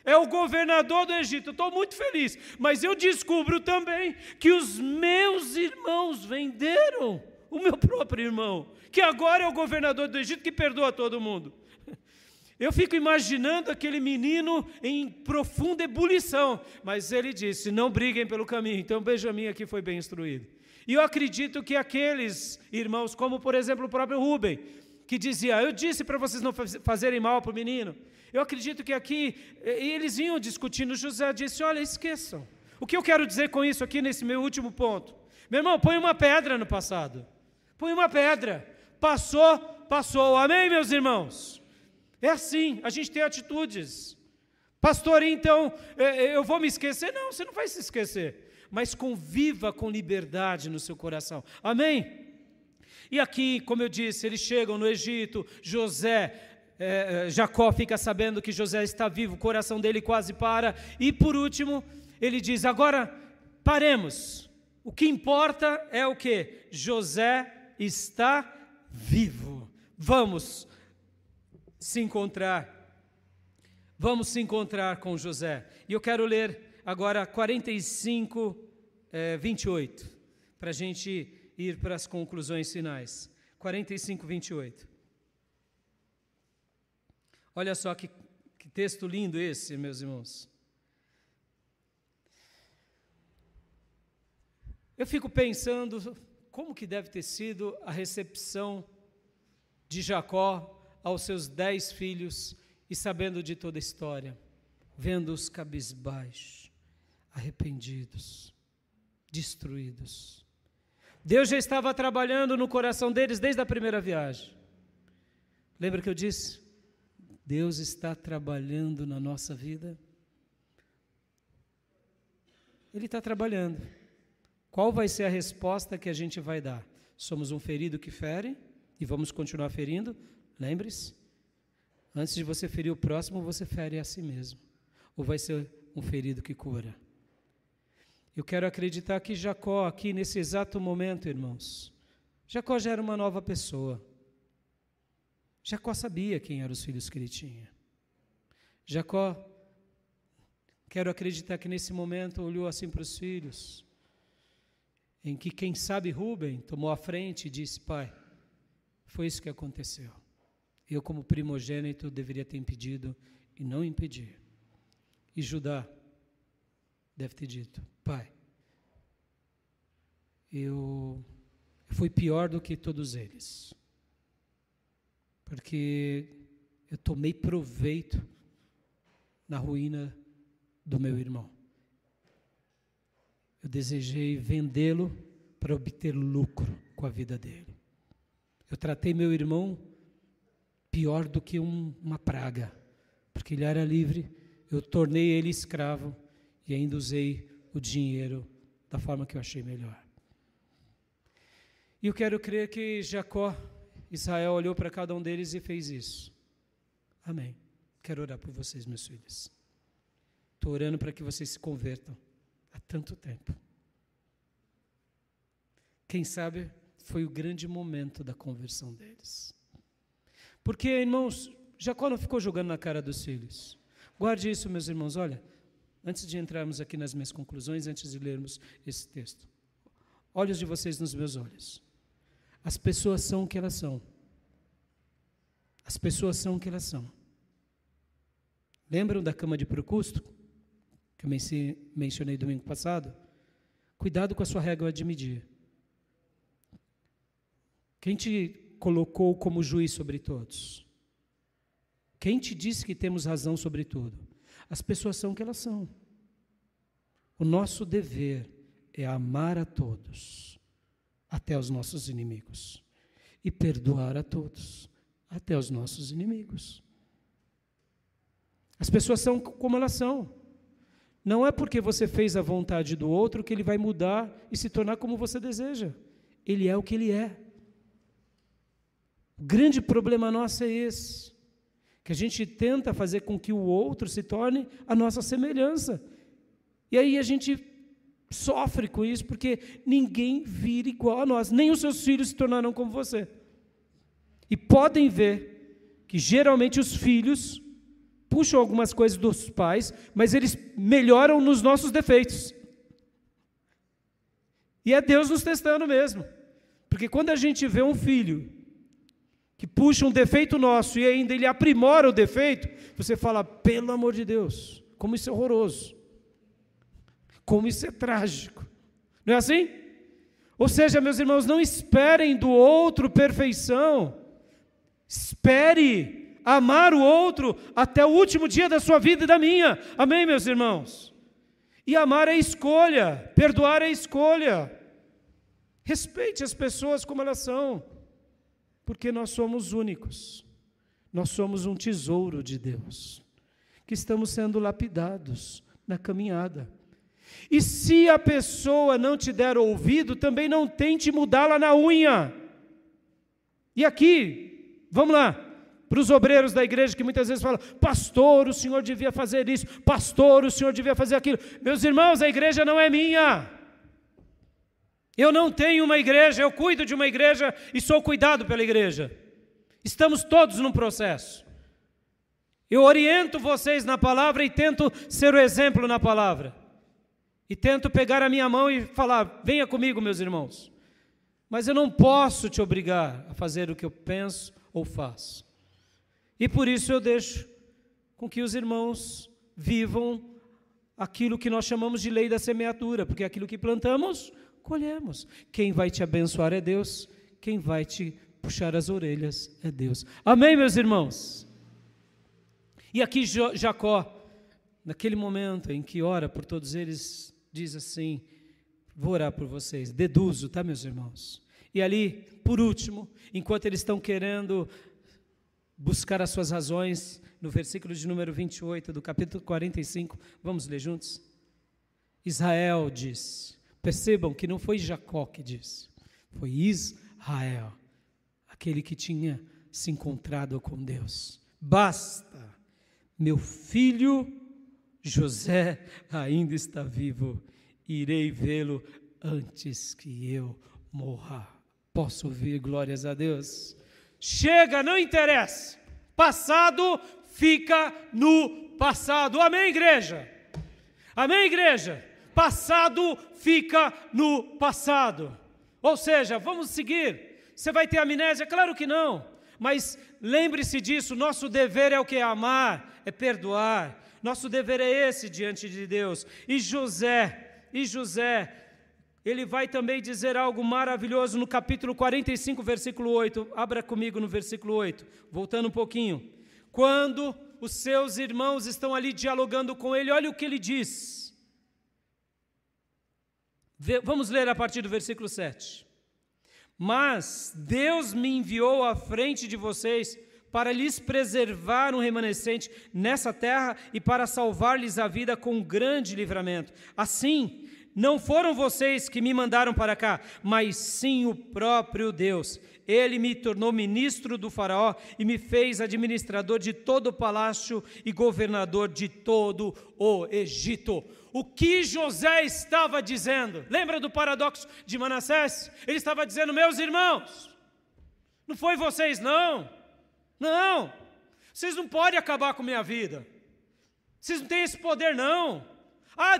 Speaker 1: é o governador do Egito, estou muito feliz, mas eu descubro também que os meus irmãos venderam o meu próprio irmão, que agora é o governador do Egito, que perdoa todo mundo. Eu fico imaginando aquele menino em profunda ebulição, mas ele disse, não briguem pelo caminho. Então Benjamim aqui foi bem instruído. E eu acredito que aqueles irmãos, como por exemplo o próprio Rúben, que dizia, eu disse para vocês não fazerem mal para o menino. Eu acredito que aqui eles iam discutindo, José disse, olha, esqueçam. O que eu quero dizer com isso aqui nesse meu último ponto? Meu irmão, põe uma pedra no passado. Põe uma pedra. Passou, passou. Amém, meus irmãos? É assim, a gente tem atitudes. Pastor, então, eu vou me esquecer? Não, você não vai se esquecer. Mas conviva com liberdade no seu coração. Amém? E aqui, como eu disse, eles chegam no Egito, Jacó fica sabendo que José está vivo, o coração dele quase para. E por último, ele diz, agora paremos. O que importa é o quê? José está vivo. Vamos se encontrar com José. E eu quero ler agora 45, 28, para a gente ir para as conclusões finais. 45, 28. Olha só que texto lindo esse, meus irmãos. Eu fico pensando como que deve ter sido a recepção de Jacó aos seus 10 filhos e sabendo de toda a história, vendo-os cabisbaixos, arrependidos, destruídos. Deus já estava trabalhando no coração deles desde a primeira viagem. Lembra que eu disse? Deus está trabalhando na nossa vida. Ele está trabalhando. Qual vai ser a resposta que a gente vai dar? Somos um ferido que fere e vamos continuar ferindo? Lembre-se, antes de você ferir o próximo, você fere a si mesmo. Ou vai ser um ferido que cura? Eu quero acreditar que Jacó, aqui nesse exato momento, irmãos, Jacó já era uma nova pessoa. Jacó sabia quem eram os filhos que ele tinha. Jacó, quero acreditar que nesse momento olhou assim para os filhos, em que, quem sabe, Rúben tomou a frente e disse, pai, foi isso que aconteceu. Eu, como primogênito, deveria ter impedido e não impedi. E Judá deve ter dito, pai, eu fui pior do que todos eles, porque eu tomei proveito na ruína do meu irmão. Eu desejei vendê-lo para obter lucro com a vida dele. Eu tratei meu irmão pior do que uma praga, porque ele era livre, eu tornei ele escravo e ainda usei o dinheiro da forma que eu achei melhor. E eu quero crer que Israel olhou para cada um deles e fez isso. Amém. Quero orar por vocês, meus filhos. Estou orando para que vocês se convertam. Há tanto tempo. Quem sabe foi o grande momento da conversão deles. Porque, irmãos, Jacó não ficou jogando na cara dos filhos. Guarde isso, meus irmãos. Olha, antes de entrarmos aqui nas minhas conclusões, antes de lermos esse texto, olhos de vocês nos meus olhos. As pessoas são o que elas são. As pessoas são o que elas são. Lembram da cama de Procusto? Que eu mencionei domingo passado? Cuidado com a sua régua de medir. Quem te colocou como juiz sobre todos? Quem te disse que temos razão sobre tudo? As pessoas são o que elas são. O nosso dever é amar a todos, até os nossos inimigos, e perdoar a todos, até os nossos inimigos. As pessoas são como elas são. Não é porque você fez a vontade do outro que ele vai mudar e se tornar como você deseja. Ele é o que ele é. O grande problema nosso é esse, que a gente tenta fazer com que o outro se torne a nossa semelhança. E aí a gente sofre com isso, porque ninguém vira igual a nós, nem os seus filhos se tornarão como você. E podem ver que geralmente os filhos puxam algumas coisas dos pais, mas eles melhoram nos nossos defeitos. E é Deus nos testando mesmo. Porque quando a gente vê um filho que puxa um defeito nosso e ainda ele aprimora o defeito, você fala, pelo amor de Deus, como isso é horroroso. Como isso é trágico. Não é assim? Ou seja, meus irmãos, não esperem do outro perfeição. Espere amar o outro até o último dia da sua vida e da minha. Amém, meus irmãos? E amar é escolha, perdoar é escolha. Respeite as pessoas como elas são, porque nós somos únicos. Nós somos um tesouro de Deus, que estamos sendo lapidados na caminhada. E se a pessoa não te der ouvido, também não tente mudá-la na unha. E aqui, vamos lá, para os obreiros da igreja que muitas vezes falam, pastor, o senhor devia fazer isso, pastor, o senhor devia fazer aquilo. Meus irmãos, a igreja não é minha. Eu não tenho uma igreja, eu cuido de uma igreja e sou cuidado pela igreja. Estamos todos num processo. Eu oriento vocês na palavra e tento ser o exemplo na palavra. E tento pegar a minha mão e falar, venha comigo, meus irmãos. Mas eu não posso te obrigar a fazer o que eu penso ou faço. E por isso eu deixo com que os irmãos vivam aquilo que nós chamamos de lei da semeadura, porque aquilo que plantamos, colhemos. Quem vai te abençoar é Deus, quem vai te puxar as orelhas é Deus. Amém, meus irmãos? E aqui Jacó, naquele momento em que ora por todos eles, diz assim, vou orar por vocês, deduzo, tá, meus irmãos? E ali, por último, enquanto eles estão querendo buscar as suas razões, no versículo de número 28 do capítulo 45, vamos ler juntos? Israel diz, percebam que não foi Jacó que disse, foi Israel, aquele que tinha se encontrado com Deus. Basta, meu filho José ainda está vivo, irei vê-lo antes que eu morra. Posso ouvir glórias a Deus? Chega, não interessa. Passado fica no passado. Amém, igreja? Amém, igreja? Passado fica no passado. Ou seja, vamos seguir. Você vai ter amnésia? Claro que não. Mas lembre-se disso, nosso dever é o que? Amar, é perdoar. Nosso dever é esse diante de Deus. E José, ele vai também dizer algo maravilhoso no capítulo 45, versículo 8. Abra comigo no versículo 8, voltando um pouquinho. Quando os seus irmãos estão ali dialogando com ele, olha o que ele diz. Vamos ler a partir do versículo 7. Mas Deus me enviou à frente de vocês para lhes preservar um remanescente nessa terra e para salvar-lhes a vida com um grande livramento. Assim, não foram vocês que me mandaram para cá, mas sim o próprio Deus. Ele me tornou ministro do faraó e me fez administrador de todo o palácio e governador de todo o Egito. O que José estava dizendo? Lembra do paradoxo de Manassés? Ele estava dizendo, meus irmãos, não foi vocês não. Não, vocês não podem acabar com a minha vida. Vocês não têm esse poder não.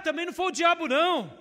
Speaker 1: Também não foi o diabo não.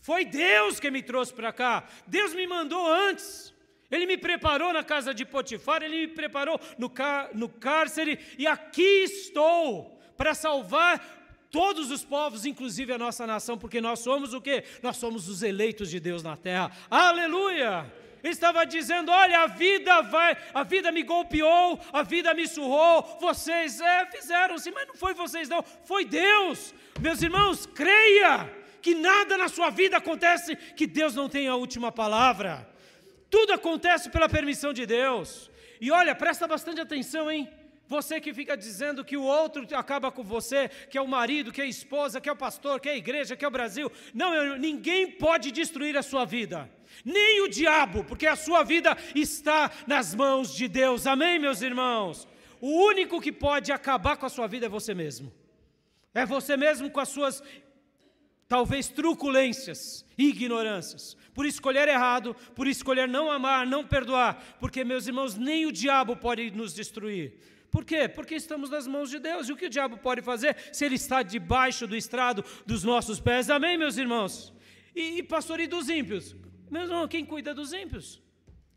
Speaker 1: Foi Deus que me trouxe para cá. Deus me mandou antes. Ele me preparou na casa de Potifar, Ele me preparou no cárcere, e aqui estou para salvar todos os povos, inclusive a nossa nação, porque nós somos o quê? Nós somos os eleitos de Deus na terra. Aleluia! Ele estava dizendo, olha, a vida me golpeou, a vida me surrou, vocês fizeram-se, mas não foi vocês não, foi Deus. Meus irmãos, creia que nada na sua vida acontece que Deus não tenha a última palavra. Tudo acontece pela permissão de Deus. E olha, presta bastante atenção, hein? Você que fica dizendo que o outro acaba com você, que é o marido, que é a esposa, que é o pastor, que é a igreja, que é o Brasil. Não, ninguém pode destruir a sua vida. Nem o diabo, porque a sua vida está nas mãos de Deus. Amém, meus irmãos? O único que pode acabar com a sua vida é você mesmo. É você mesmo com as suas, talvez, truculências e ignorâncias. Por escolher errado, por escolher não amar, não perdoar. Porque, meus irmãos, nem o diabo pode nos destruir. Por quê? Porque estamos nas mãos de Deus. E o que o diabo pode fazer se ele está debaixo do estrado dos nossos pés? Amém, meus irmãos? Pastor, e dos ímpios? Meu irmão, quem cuida dos ímpios?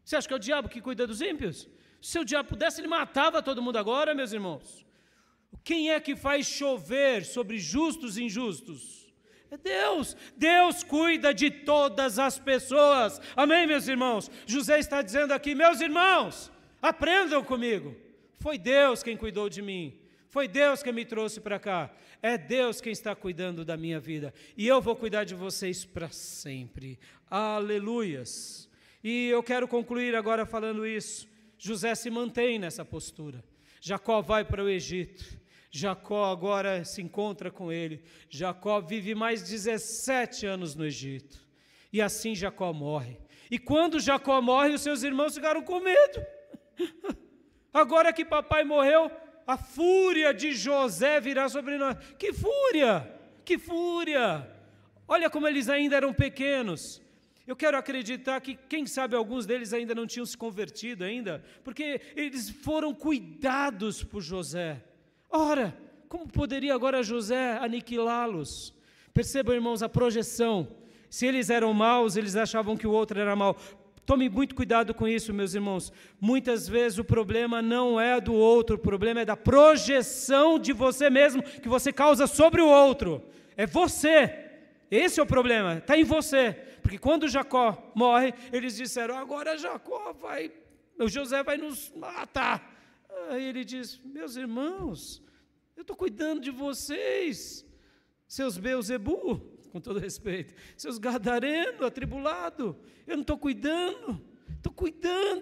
Speaker 1: Você acha que é o diabo que cuida dos ímpios? Se o diabo pudesse, ele matava todo mundo agora, meus irmãos. Quem é que faz chover sobre justos e injustos? É Deus. Deus cuida de todas as pessoas. Amém, meus irmãos? José está dizendo aqui, meus irmãos, aprendam comigo. Foi Deus quem cuidou de mim. Foi Deus quem me trouxe para cá. É Deus quem está cuidando da minha vida. E eu vou cuidar de vocês para sempre. Aleluias. E eu quero concluir agora falando isso. José se mantém nessa postura. Jacó vai para o Egito. Jacó agora se encontra com ele. Jacó vive mais 17 anos no Egito. E assim Jacó morre. E quando Jacó morre, os seus irmãos ficaram com medo. Agora que papai morreu, a fúria de José virá sobre nós. Que fúria! Que fúria! Olha como eles ainda eram pequenos. Eu quero acreditar que, quem sabe, alguns deles ainda não tinham se convertido ainda, porque eles foram cuidados por José. Ora, como poderia agora José aniquilá-los? Percebam, irmãos, a projeção. Se eles eram maus, eles achavam que o outro era mau. Tome muito cuidado com isso, meus irmãos. Muitas vezes o problema não é do outro, o problema é da projeção de você mesmo, que você causa sobre o outro. É você. Esse é o problema, está em você. Porque quando Jacó morre, eles disseram, agora José vai nos matar. Aí ele diz, meus irmãos, eu estou cuidando de vocês, seus Beelzebu, com todo respeito, seus gadareno, atribulado, eu não estou cuidando,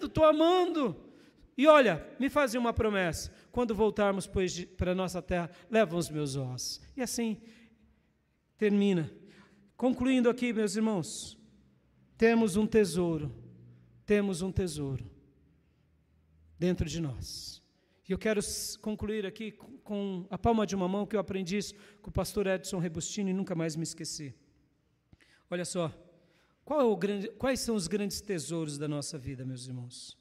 Speaker 1: estou amando. E olha, me fazem uma promessa, quando voltarmos para a nossa terra, levam os meus ossos. E assim termina. Concluindo aqui, meus irmãos, temos um tesouro dentro de nós. E eu quero concluir aqui com a palma de uma mão, que eu aprendi isso com o pastor Edson Rebustini e nunca mais me esqueci. Olha só, quais são os grandes tesouros da nossa vida, meus irmãos?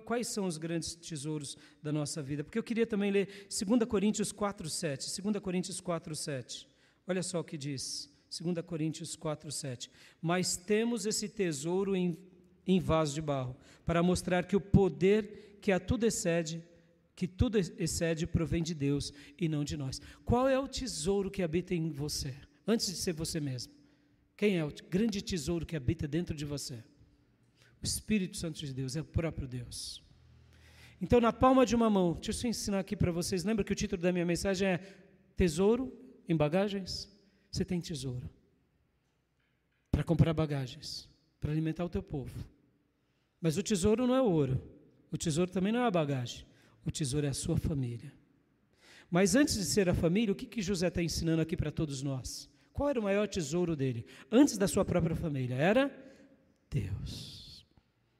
Speaker 1: Quais são os grandes tesouros da nossa vida? Porque eu queria também ler 2 Coríntios 4:7. 2 Coríntios 4:7. Olha só o que diz. 2 Coríntios 4:7. Mas temos esse tesouro em vaso de barro, para mostrar que o poder que tudo excede provém de Deus e não de nós. Qual é o tesouro que habita em você? Antes de ser você mesmo. Quem é o grande tesouro que habita dentro de você? O Espírito Santo de Deus, é o próprio Deus. Então, na palma de uma mão, deixa eu ensinar aqui para vocês. Lembra que o título da minha mensagem é Tesouro em Bagagens? Você tem tesouro para comprar bagagens, para alimentar o teu povo. Mas o tesouro não é o ouro. O tesouro também não é a bagagem. O tesouro é a sua família. Mas antes de ser a família, o que José está ensinando aqui para todos nós? Qual era o maior tesouro dele? Antes da sua própria família, era Deus.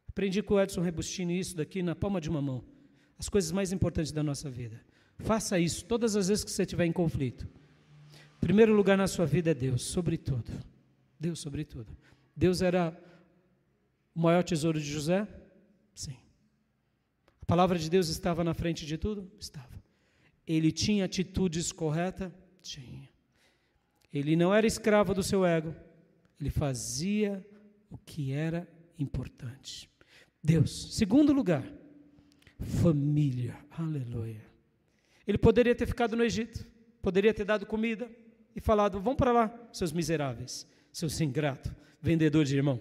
Speaker 1: Aprendi com o Edson Rebustini isso daqui na palma de uma mão. As coisas mais importantes da nossa vida. Faça isso todas as vezes que você estiver em conflito. Em primeiro lugar na sua vida é Deus, sobretudo. Deus sobre tudo. Deus era o maior tesouro de José? Sim. A palavra de Deus estava na frente de tudo? Estava. Ele tinha atitudes corretas? Tinha. Ele não era escravo do seu ego. Ele fazia o que era importante. Deus. Segundo lugar, família. Aleluia. Ele poderia ter ficado no Egito, poderia ter dado comida e falado, vão para lá, seus miseráveis, seus ingratos, vendedor de irmão,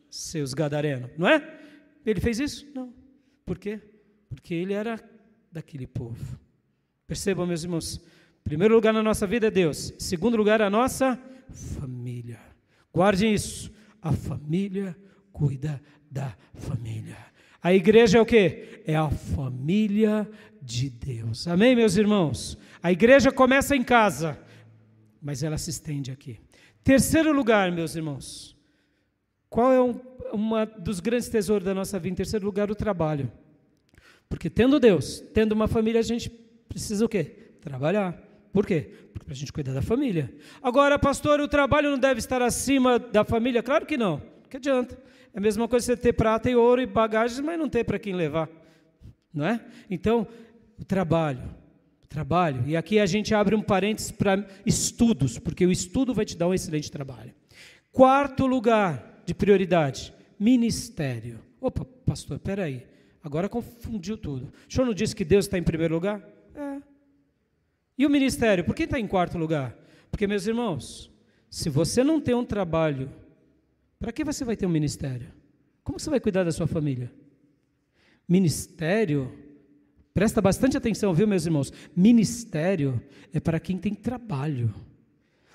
Speaker 1: seus gadarenos, não é? Ele fez isso? Não. Por quê? Porque ele era daquele povo. Percebam, meus irmãos, primeiro lugar na nossa vida é Deus, segundo lugar a nossa família. Guardem isso, a família cuida da família. A igreja é o quê? É a família de Deus. Amém, meus irmãos? A igreja começa em casa, mas ela se estende aqui. Terceiro lugar, meus irmãos. Qual é uma dos grandes tesouros da nossa vida? Em terceiro lugar, o trabalho. Porque tendo Deus, tendo uma família, a gente precisa o quê? Trabalhar. Por quê? Porque para a gente cuidar da família. Agora, pastor, o trabalho não deve estar acima da família? Claro que não. Que adianta? É a mesma coisa você ter prata e ouro e bagagens, mas não ter para quem levar. Não é? Então, o trabalho. E aqui a gente abre um parênteses para estudos, porque o estudo vai te dar um excelente trabalho. Quarto lugar de prioridade, ministério. Opa, pastor, espera aí. Agora confundiu tudo. O senhor não disse que Deus está em primeiro lugar? É. E o ministério, por que está em quarto lugar? Porque, meus irmãos, se você não tem um trabalho, para que você vai ter um ministério? Como você vai cuidar da sua família? Ministério, presta bastante atenção, viu, meus irmãos? Ministério é para quem tem trabalho.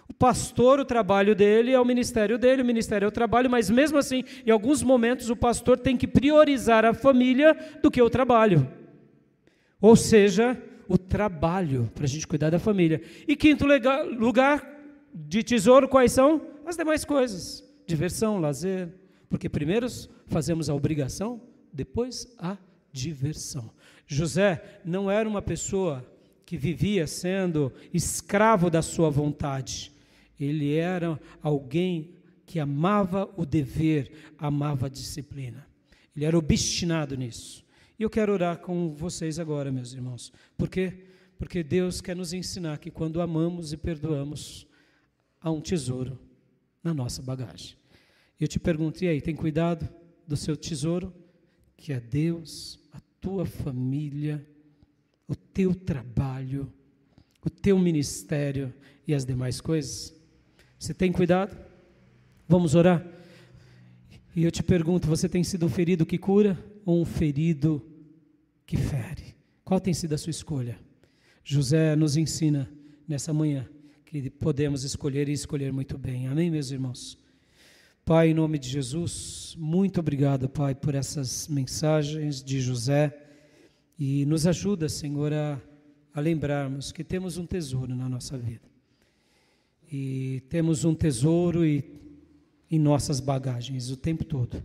Speaker 1: O pastor, o trabalho dele é o ministério dele, o ministério é o trabalho, mas mesmo assim, em alguns momentos, o pastor tem que priorizar a família do que o trabalho. Ou seja, o trabalho, para a gente cuidar da família. E quinto lugar de tesouro, quais são? As demais coisas. Diversão, lazer. Porque primeiro fazemos a obrigação, depois a diversão. José não era uma pessoa que vivia sendo escravo da sua vontade. Ele era alguém que amava o dever, amava a disciplina. Ele era obstinado nisso. E eu quero orar com vocês agora, meus irmãos. Por quê? Porque Deus quer nos ensinar que quando amamos e perdoamos, há um tesouro na nossa bagagem. Eu te pergunto, e aí, tem cuidado do seu tesouro? Que é Deus, a tua família, o teu trabalho, o teu ministério e as demais coisas? Você tem cuidado? Vamos orar? E eu te pergunto, você tem sido um ferido que cura ou um ferido que fere? Qual tem sido a sua escolha? José nos ensina nessa manhã que podemos escolher e escolher muito bem. Amém, meus irmãos? Pai, em nome de Jesus, muito obrigado, Pai, por essas mensagens de José. E nos ajuda, Senhor, a lembrarmos que temos um tesouro na nossa vida. E temos um tesouro em nossas bagagens o tempo todo.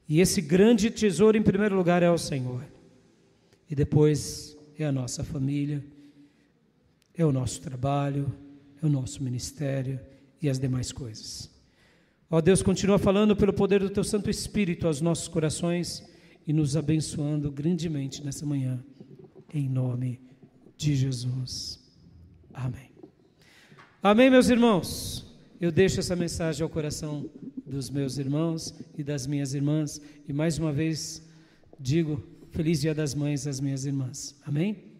Speaker 1: E esse grande tesouro, em primeiro lugar, é o Senhor. E depois é a nossa família, é o nosso trabalho, é o nosso ministério e as demais coisas. Ó Deus, continua falando pelo poder do Teu Santo Espírito aos nossos corações e nos abençoando grandemente nessa manhã, em nome de Jesus. Amém. Amém, meus irmãos? Eu deixo essa mensagem ao coração dos meus irmãos e das minhas irmãs, e mais uma vez digo, feliz Dia das Mães às minhas irmãs. Amém?